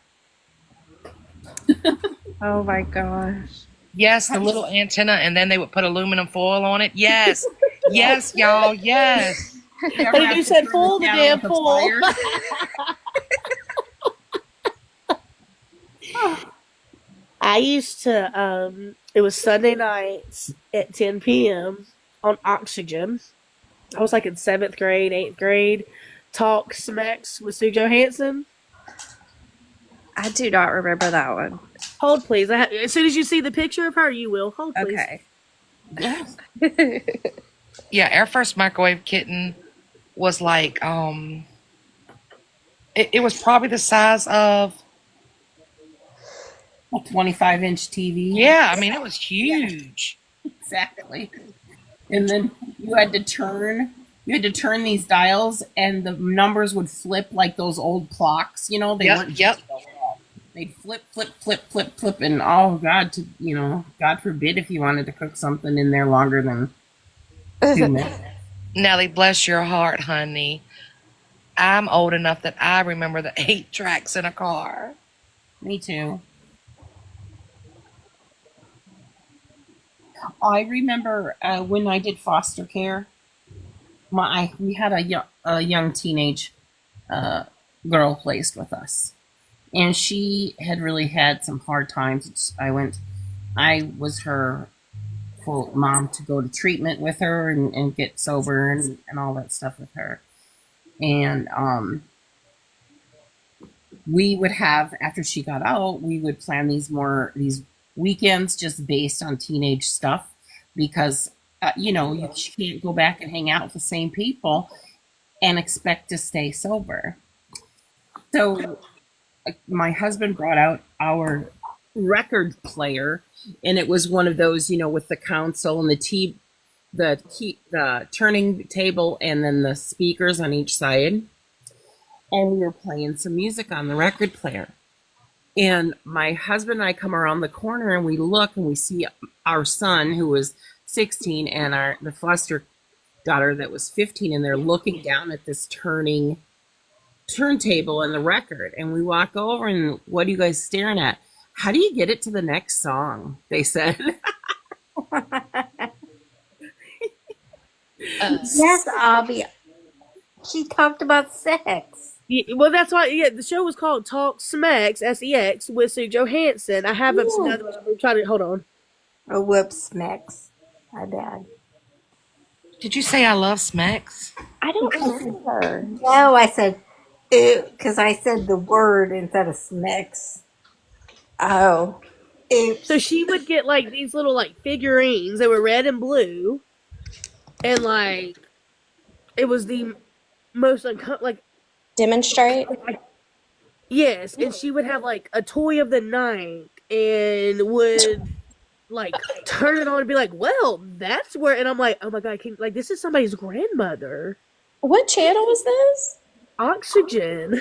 Oh my gosh. Yes, the little antenna, and then they would put aluminum foil on it. Yes. Yes, y'all. Yes. You ever And have you to said turn full the down damn with a full. fire? I used to, it was Sunday nights at 10 p.m. on Oxygen. I was like in 7th grade, 8th grade. Talk Smacks with Sue Johansson. I do not remember that one. Hold, please. As soon as you see the picture of her, you will. Hold, please. Okay. Yes. Yeah, our first microwave kitten was like it was probably the size of A 25-inch TV. yeah, I mean it was huge. Exactly. And then you had to turn you had to turn these dials, and the numbers would flip like those old clocks. They Yep, weren't yep. digital at all. They'd flip, flip, flip, flip, flip, and oh God, God forbid if you wanted to cook something in there longer than 2 minutes. Nellie, bless your heart, honey. I'm old enough that I remember the 8 tracks in a car. Me too. I remember when I did foster care. We had a young teenage girl placed with us, and she had really had some hard times. I was her quote mom to go to treatment with her and get sober and all that stuff with her. And we would have, after she got out, we would plan these weekends just based on teenage stuff, because you can't go back and hang out with the same people and expect to stay sober. So my husband brought out our record player, and it was one of those, with the console and the turning table, and then the speakers on each side. And we were playing some music on the record player. And my husband and I come around the corner, and we look, and we see our son, who was 16, and the foster daughter that was 15, and they're looking down at this turntable and the record. And we walk over, and what are you guys staring at? How do you get it to the next song? They said. Yes, Abby. She talked about sex. Yeah, well, that's why. Yeah, the show was called Talk Smacks, SEX, with Sue Johansson. I have another one. I'm trying to hold on. Or whoops, smacks. My bad. Did you say I love smacks? I don't remember. No, I said ew, because I said the word instead of smacks. Oh, oops. So she would get like these little like figurines. They were red and blue, and like it was the most like Demonstrate. yes, and she would have like a toy of the night and would like turn it on and be like, "Well, that's where." And I'm like, "Oh my god, this is somebody's grandmother." What channel was this? Oxygen.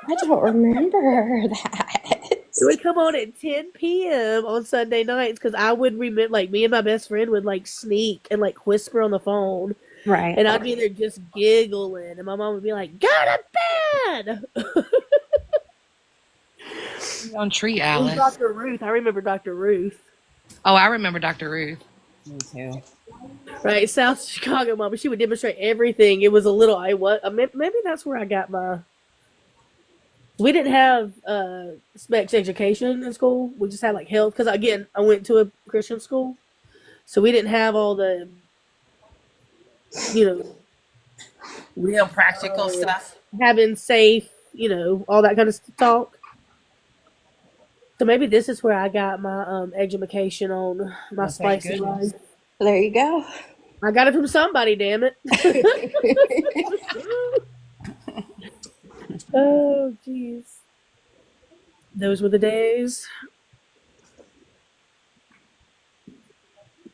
I don't remember that. It would come on at 10 p.m. on Sunday nights, because I would remember, like, me and my best friend would like sneak and like whisper on the phone, Right. and I'd be there just giggling, and my mom would be like, "Go to bed." On Tree It was Alice. Dr. Ruth. I remember Dr. Ruth. Oh, I remember Dr. Ruth. Me too. Right, South Chicago mama. She would demonstrate everything. It was a little. Maybe that's where I got my. We didn't have specs education in school. We just had like health, because again, I went to a Christian school, so we didn't have all the, Real practical stuff. having safe, all that kind of talk. So maybe this is where I got my education on my spicy life. There you go. I got it from somebody, damn it. Oh, jeez. Those were the days.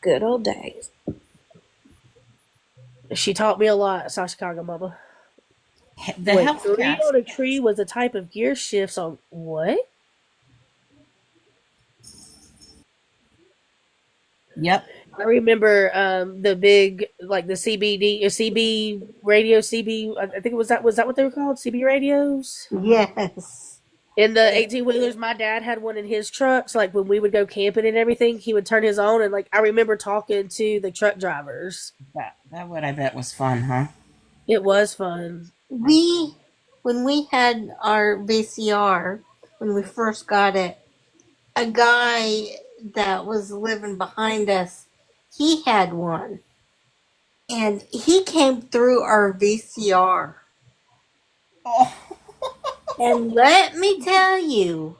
Good old days. She taught me a lot, South Chicago mama. The Wait, health three cats. on a tree was a type of gear shifts on what? Yep. I remember the big, like the CBD or CB radio, CB. I think it was that. Was that what they were called? CB radios. Yes. In the 18-wheelers, my dad had one in his trucks. Like when we would go camping and everything, he would turn his on, and like I remember talking to the truck drivers. That would, I bet, was fun, huh? It was fun. When we had our VCR, when we first got it, a guy that was living behind us, he had one. And he came through our VCR. Oh. And let me tell you,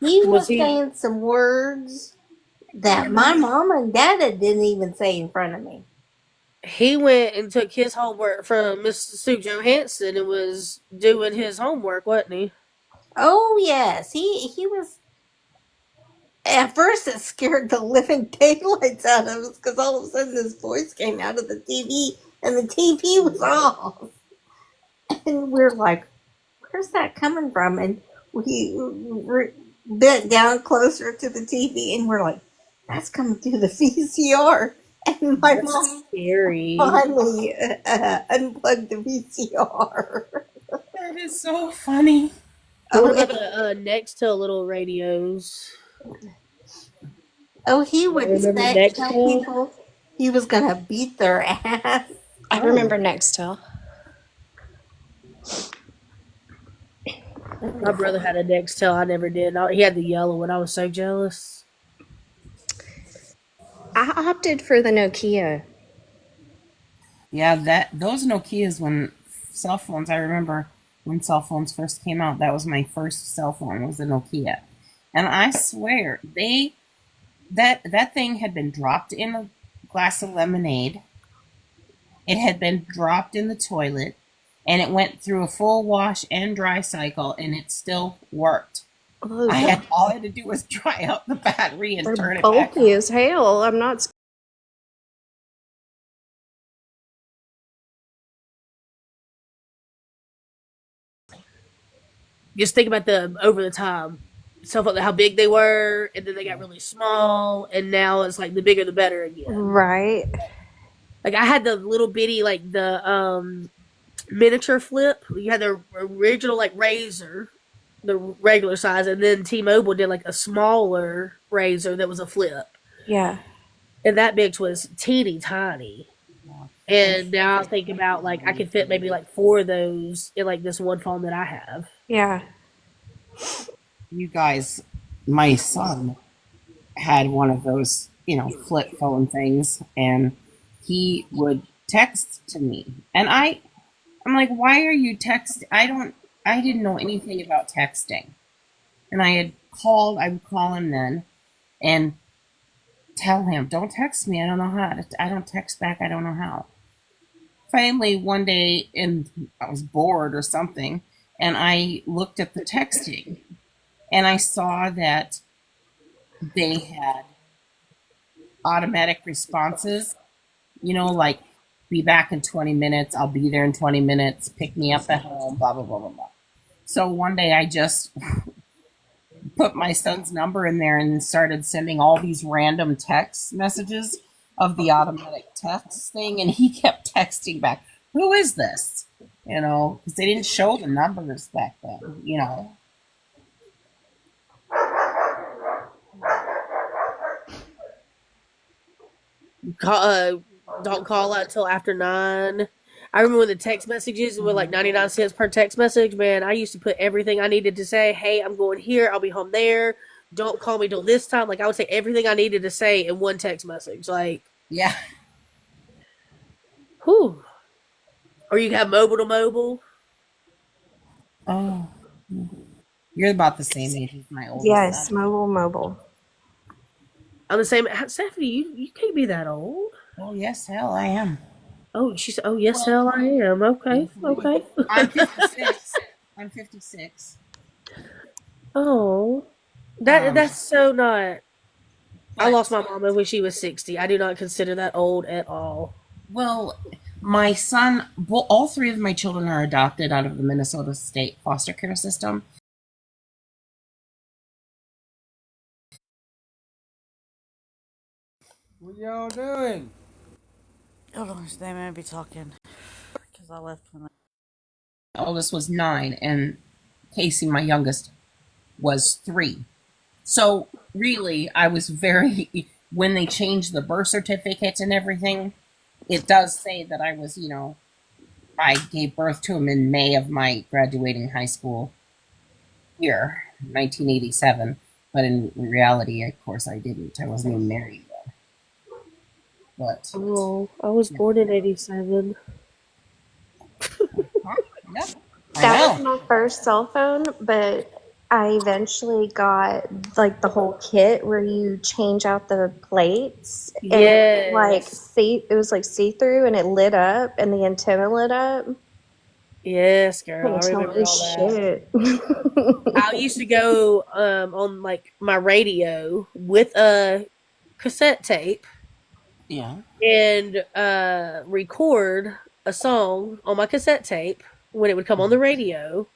he was Was he- saying some words that my mom and dada didn't even say in front of me. He went and took his homework from Miss Sue Johansson and was doing his homework, wasn't he? Oh yes, he was. At first, it scared the living daylights out of us because all of a sudden his voice came out of the TV and the TV was off. And we're like, where's that coming from? And we bent down closer to the TV and we're like, that's coming through the VCR. And my That's mom scary. finally unplugged the VCR. That is so funny. What Oh, about the Nextel little radios? oh, he You would remember tell Nextel? people he was gonna beat their ass. I Oh, remember Nextel. my brother had a Nextel. I never did. He had the yellow one. I was so jealous. I opted for the Nokia. Yeah, that those Nokias when cell phones. I remember when cell phones first came out. That was my first cell phone. Was a Nokia, and I swear that thing had been dropped in a glass of lemonade. It had been dropped in the toilet, and it went through a full wash and dry cycle, and it still worked. Oh, All I had to do was dry out the battery and They're turn it back bulky on. as hell. I'm not. just think about the over the time stuff like how big they were, and then they got really small, and now it's like the bigger the better again. Right. Like I had the little bitty like the miniature flip. You had the original like razor, the regular size, and then T-Mobile did like a smaller razor that was a flip, Yeah. and that bitch was teeny tiny. And now I think about like I could fit maybe like 4 of those in like this one phone that I have. Yeah. You guys, my son had one of those, flip phone things, and he would text to me, and I'm like, why are you text? I didn't know anything about texting, and I would call him then, and tell him, don't text me. I don't know how. I don't text back. I don't know how. Finally, one day, and I was bored or something, and I looked at the texting, and I saw that they had automatic responses, like be back in 20 minutes, I'll be there in 20 minutes, pick me up at home, blah, blah, blah, blah, blah. So one day I just put my son's number in there and started sending all these random text messages of the automatic text thing, and he kept texting back, who is this? Because they didn't show the numbers back then. Don't call out until after 9. I remember when the text messages were like 99 cents per text message. Man, I used to put everything I needed to say. Hey, I'm going here. I'll be home there. Don't call me till this time. Like I would say everything I needed to say in one text message. Like, Yeah. whew. Or you have mobile to mobile. Oh, you're about the same age as my oldest Yes. son. Mobile. I'm the same. Stephanie, you can't be that old. Oh, yes, hell, I am. Oh, she said, oh, yes, Well, hell, I am. Okay. Okay. I'm 56. I'm 56. Oh, Um, that's so not. I lost but my mama when she was 60. I do not consider that old at all. well, my son, well, all 3 of my children are adopted out of the Minnesota State foster care system. What y'all doing? Hold on, they may be talking because I left when My oldest was 9, and Casey, my youngest, was 3. So really, I was very, when they changed the birth certificates and everything, it does say that I was, I gave birth to him in May of my graduating high school year, 1987. But in reality, of course, I didn't. I wasn't even married yet. But Oh, I was yeah, born in 87. yeah, I That was know. my first cell phone, but I eventually got like the whole kit where you change out the plates and it like Yes. it was like see through and it lit up and the antenna lit up. Yes, girl. Couldn't I tell remember me all that. shit. I used to go on like my radio with a cassette tape Yeah. and record a song on my cassette tape when it would come on the radio,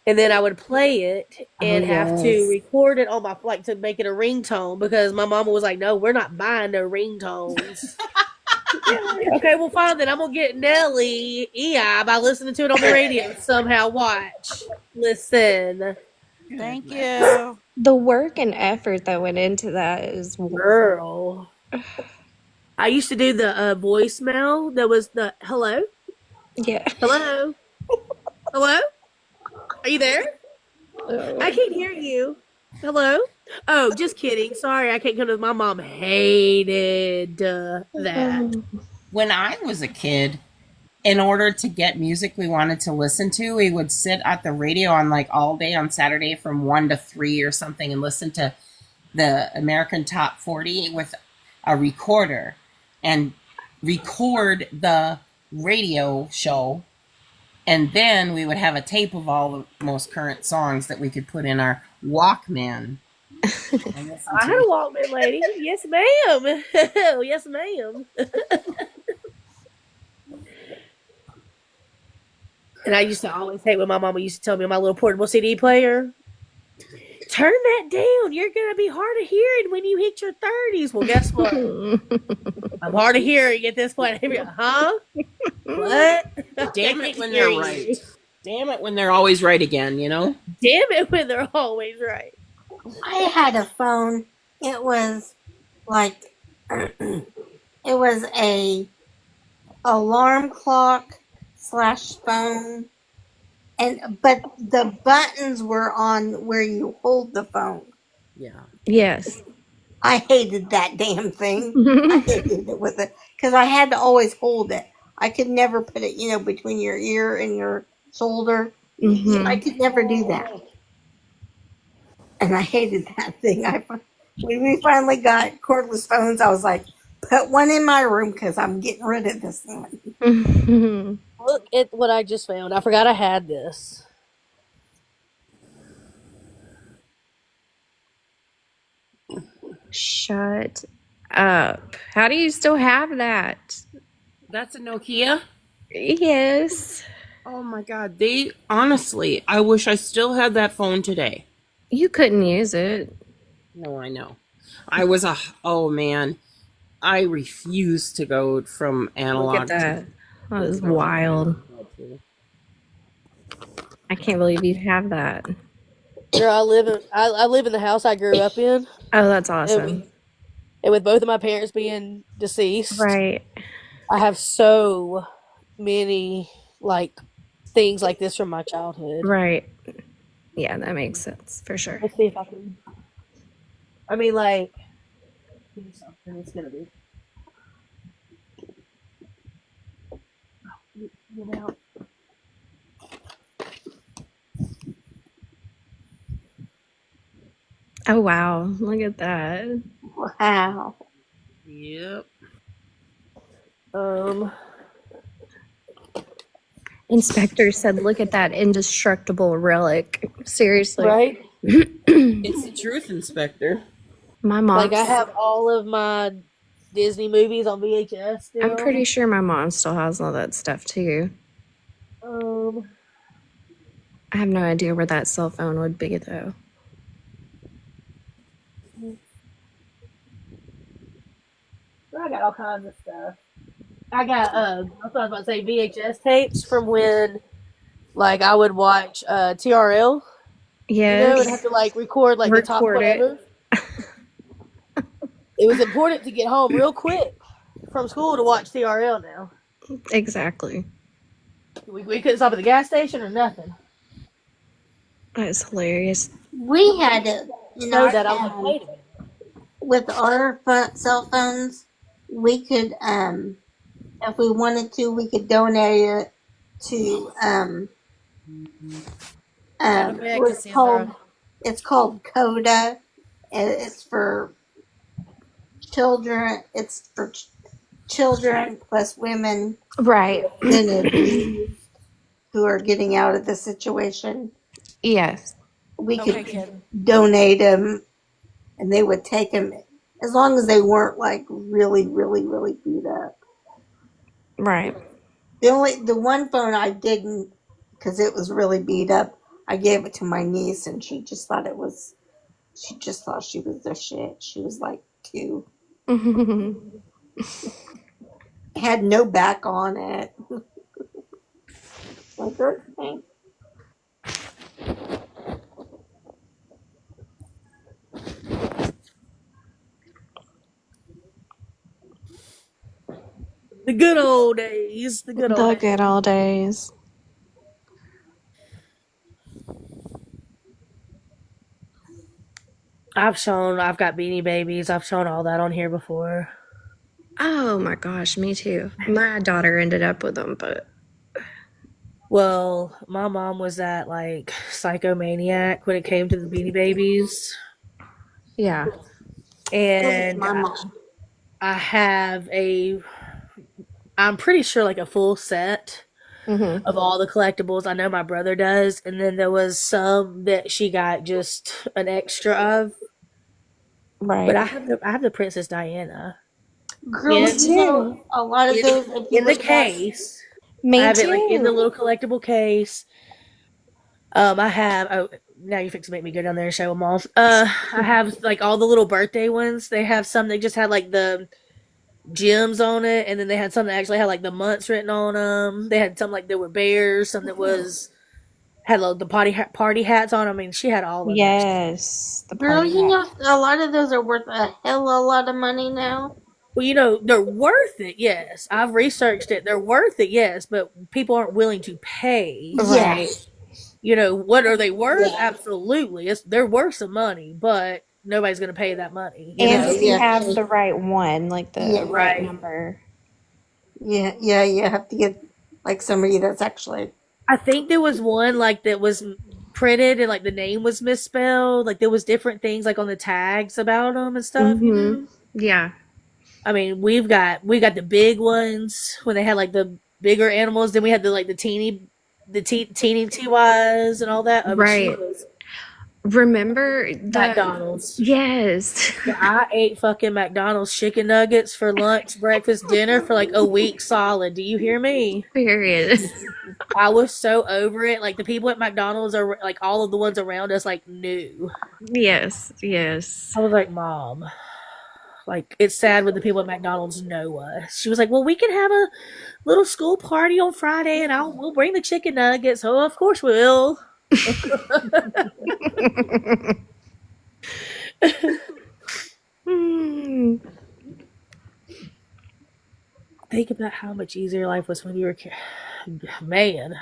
and then I would play it Oh and have to yes. record it on my like to make it a ringtone because my mama was like, "No, we're not buying no ringtones." Yeah, okay, well, fine then. I'm gonna get Nelly EI by listening to it on the radio. Somehow, watch, listen, Thank Goodness. you. The work and effort that went into that is girl. I used to do the voicemail that was the hello, yeah. hello, hello. Are you there? Oh I my can't hear you. Hello? Oh, just kidding. Sorry, I can't come to. My mom hated that. God. When I was a kid, in order to get music we wanted to listen to, we would sit at the radio on like all day on Saturday from 1 to 3 or something and listen to the American Top 40 with a recorder and record the radio show. And then we would have a tape of all the most current songs that we could put in our Walkman and listen I had to. a Walkman lady. Yes, ma'am. Yes, ma'am. And I used to always hate when my mama used to tell me on my little portable CD player, turn that down. You're going to be hard of hearing when you hit your 30s. Well, guess what? I'm hard of hearing at this point. Huh? What? I Damn can't it when hear they're you. right. Damn it when they're always right again, you know? Damn it when they're always right. I had a phone. It was like it was a alarm clock slash phone, and but the buttons were on where you hold the phone. Yeah. Yes. I hated that damn thing. I hated it with it because I had to always hold it. I could never put it, between your ear and your shoulder. I could never do that, and I hated that thing. When we finally got cordless phones, I was like, put one in my room because I'm getting rid of this one. Look at what I just found. I forgot I had this. Shut up. How do you still have that? That's a Nokia? Yes. Oh my god. They honestly, I wish I still had that phone today. You couldn't use it. No, I know. I was a oh man. I refuse to go from Look at analog to that. That was wild. I can't believe you have that. Girl, I live in the house I grew up in, Oh, that's and awesome. with both of my parents being deceased, Right. I have so many like things like this from my childhood. Right. Yeah, that makes sense for sure. Let's see if I can. I mean, like, give me something. It's gonna be. Get out. Oh, wow. Look at that. Wow. Yep. Um, Inspector said, look at that indestructible relic. Seriously. right? It's the truth, Inspector. My Like, mom's. I have all of my Disney movies on VHS still. I'm pretty sure my mom still has all that stuff too. Um, I have no idea where that cell phone would be though. I got all kinds of stuff. I got I was about to say VHS tapes from when like I would watch TRL, and have Yes. to like record like the top Record it. whatever. It was important to get home real quick from school to watch TRL now. Exactly. We couldn't stop at the gas station or nothing. That's hilarious. We had it in So our that I was like, town wait a minute. with our cell phones. We could, if we wanted to, we could donate it to Go to bed, what's called Cassandra. it's called Coda. And it's for children. It's for children plus women Right. been abused who are getting out of the situation. Yes. We Okay, could kid. donate them, and they would take them as long as they weren't like really, really, really beat up. Right. The one phone I didn't, because it was really beat up. I gave it to my niece, and she just thought it was. She just thought she was the shit. She was like 2. It had no back on it. Like, okay. The good old days. The good old The days. good old days. I've got Beanie Babies. I've shown all that on here before. Oh my gosh, me too. My daughter ended up with them, but Well, my mom was that like psychomaniac when it came to the Beanie Babies, yeah. So was and my mom. I have a. I'm pretty sure like a full set Mhm. of all the collectibles. I know my brother does, and then there was some that she got just an extra of. But Right. I have the Princess Diana Girl, Me in you know, too. a lot of in those, if you in the look back, case. I Me have it like in the too. little collectible case. I have. Oh, now you fix to make me go down there and show them all. I have like all the little birthday ones. They have some that just had like the gems on it, and then they had some that actually had like the months written on them. They had some like there were bears, some that was had like, the party hats on. I mean, she had all of that. Yes, the girl, party you hat. know, a lot of those are worth a hell of a lot of money now. Well, they're worth it. Yes, I've researched it. They're worth it. Yes, but people aren't willing to pay. Yeah, Right. What are they worth? yeah, Absolutely, they're worth some money, but nobody's going to pay that money. And yeah, if you yeah, have the right one, like the yeah, right Right. number. yeah, yeah. You have to get like somebody that's actually. I think there was one like that was printed and like the name was misspelled. Like there was different things like on the tags about them and stuff. Mhm. Yeah. I mean, we got the big ones when they had like the bigger animals. Then we had the teeny TYs and all that. I mean, she Right. was Remember the McDonald's. yes. Yeah, I ate fucking McDonald's chicken nuggets for lunch, breakfast, dinner for like a week solid. Do you hear me? Period. I was so over it. Like the people at McDonald's are like all of the ones around us like knew. Yes, yes. I was like, Mom, like it's sad when the people at McDonald's know us. She was like, well, we can have a little school party on Friday, and we'll bring the chicken nuggets. Oh, of course we'll. Hmm. Think about how much easier life was when you were, man.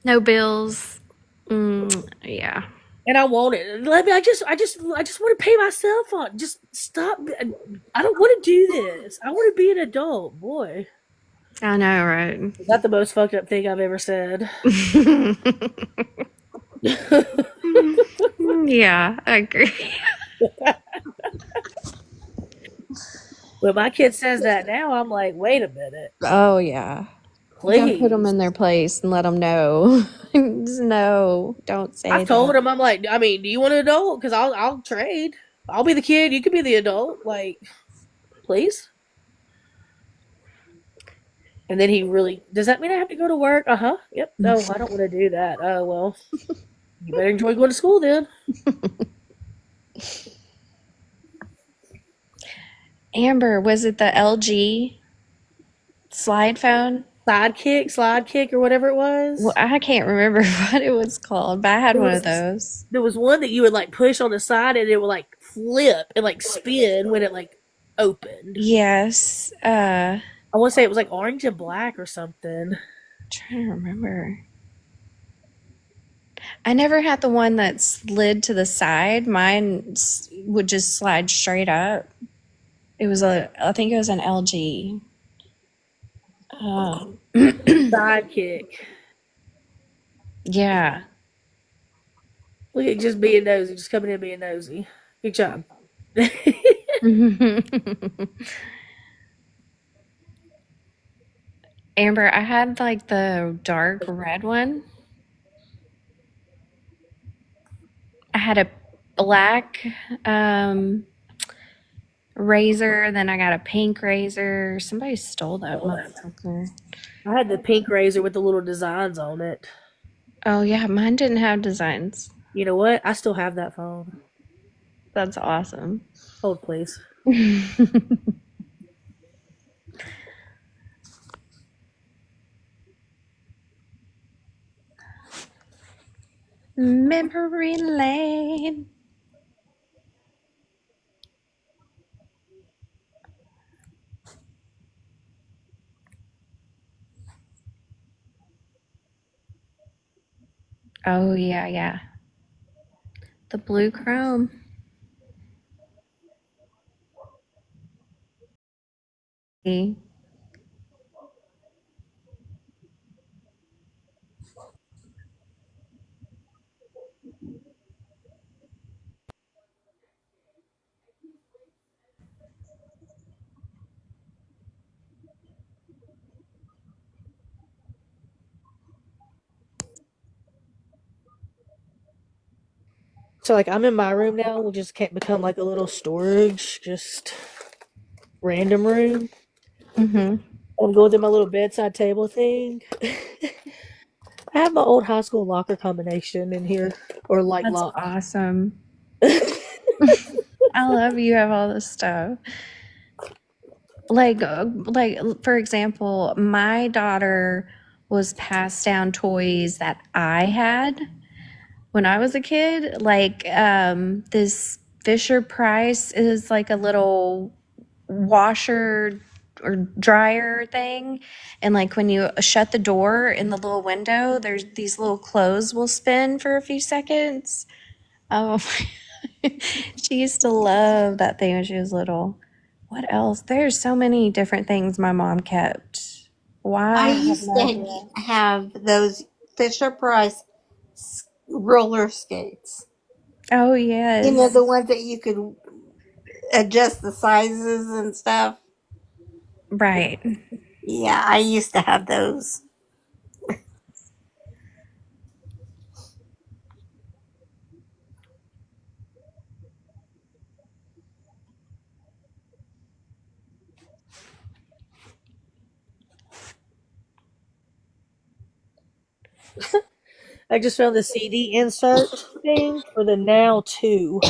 No bills. Yeah. And I want it. Let me. I just want to pay myself on. Just stop. I don't want to do this. I want to be an adult, boy. I know, right? Is that the most fucked up thing I've ever said? Yeah, I agree. When my kid says that now, I'm like, wait a minute, Oh yeah. You gotta put them please. in their place and let them know. Just no, don't say I've told that. him, I'm like, I mean, do you want an adult? Because I'll trade. I'll be the kid. You can be the adult. Like, please. And then he really, does that mean I have to go to work? Uh huh. Yep. No, I don't want to do that. Oh, well, you better enjoy going to school then. Amber, was it the LG slide phone? Slide kick, or whatever it Well, was. I can't remember what it was called, but I had There one of was those. there was one that you would like push on the side and it would like flip and like spin when it like opened. Yes. I want to say it was like orange and black or something. Trying to remember. I never had the one that slid to the side. Mine would just slide straight up. I think it was an LG. Um, Sidekick. yeah. Look at just being nosy, just coming in being nosy. Good job. Amber, I had like the dark red one. I had a black um, razor. Then I got a pink razor. Somebody stole that motherfucker. I had the pink razor with the little designs on it. Oh yeah, mine didn't have designs. You know what? I still have that phone. That's awesome. Hold, please. Memory lane. Oh yeah, yeah. The blue chrome. See? So like I'm in my room now, which just can't become like a little storage, just random room. Mm-hmm. I'm going through my little bedside table thing. I have my old high school locker combination in here, or like That's lock. awesome. I love you have all this stuff. Like for example, my daughter was passed down toys that I had when I was a kid. Like this Fisher Price is like a little washer or dryer thing, and like when you shut the door in the little window, there's these little clothes will spin for a few seconds. Oh, she used to love that thing when she was little. What else? There's so many different things my mom kept. Why? I I have used no to idea. have those Fisher Price roller skates. Oh, You know, the yes. ones that you could adjust the sizes and stuff. Right. Yeah, I used to have those. I just found the CD insert thing for the Now 2.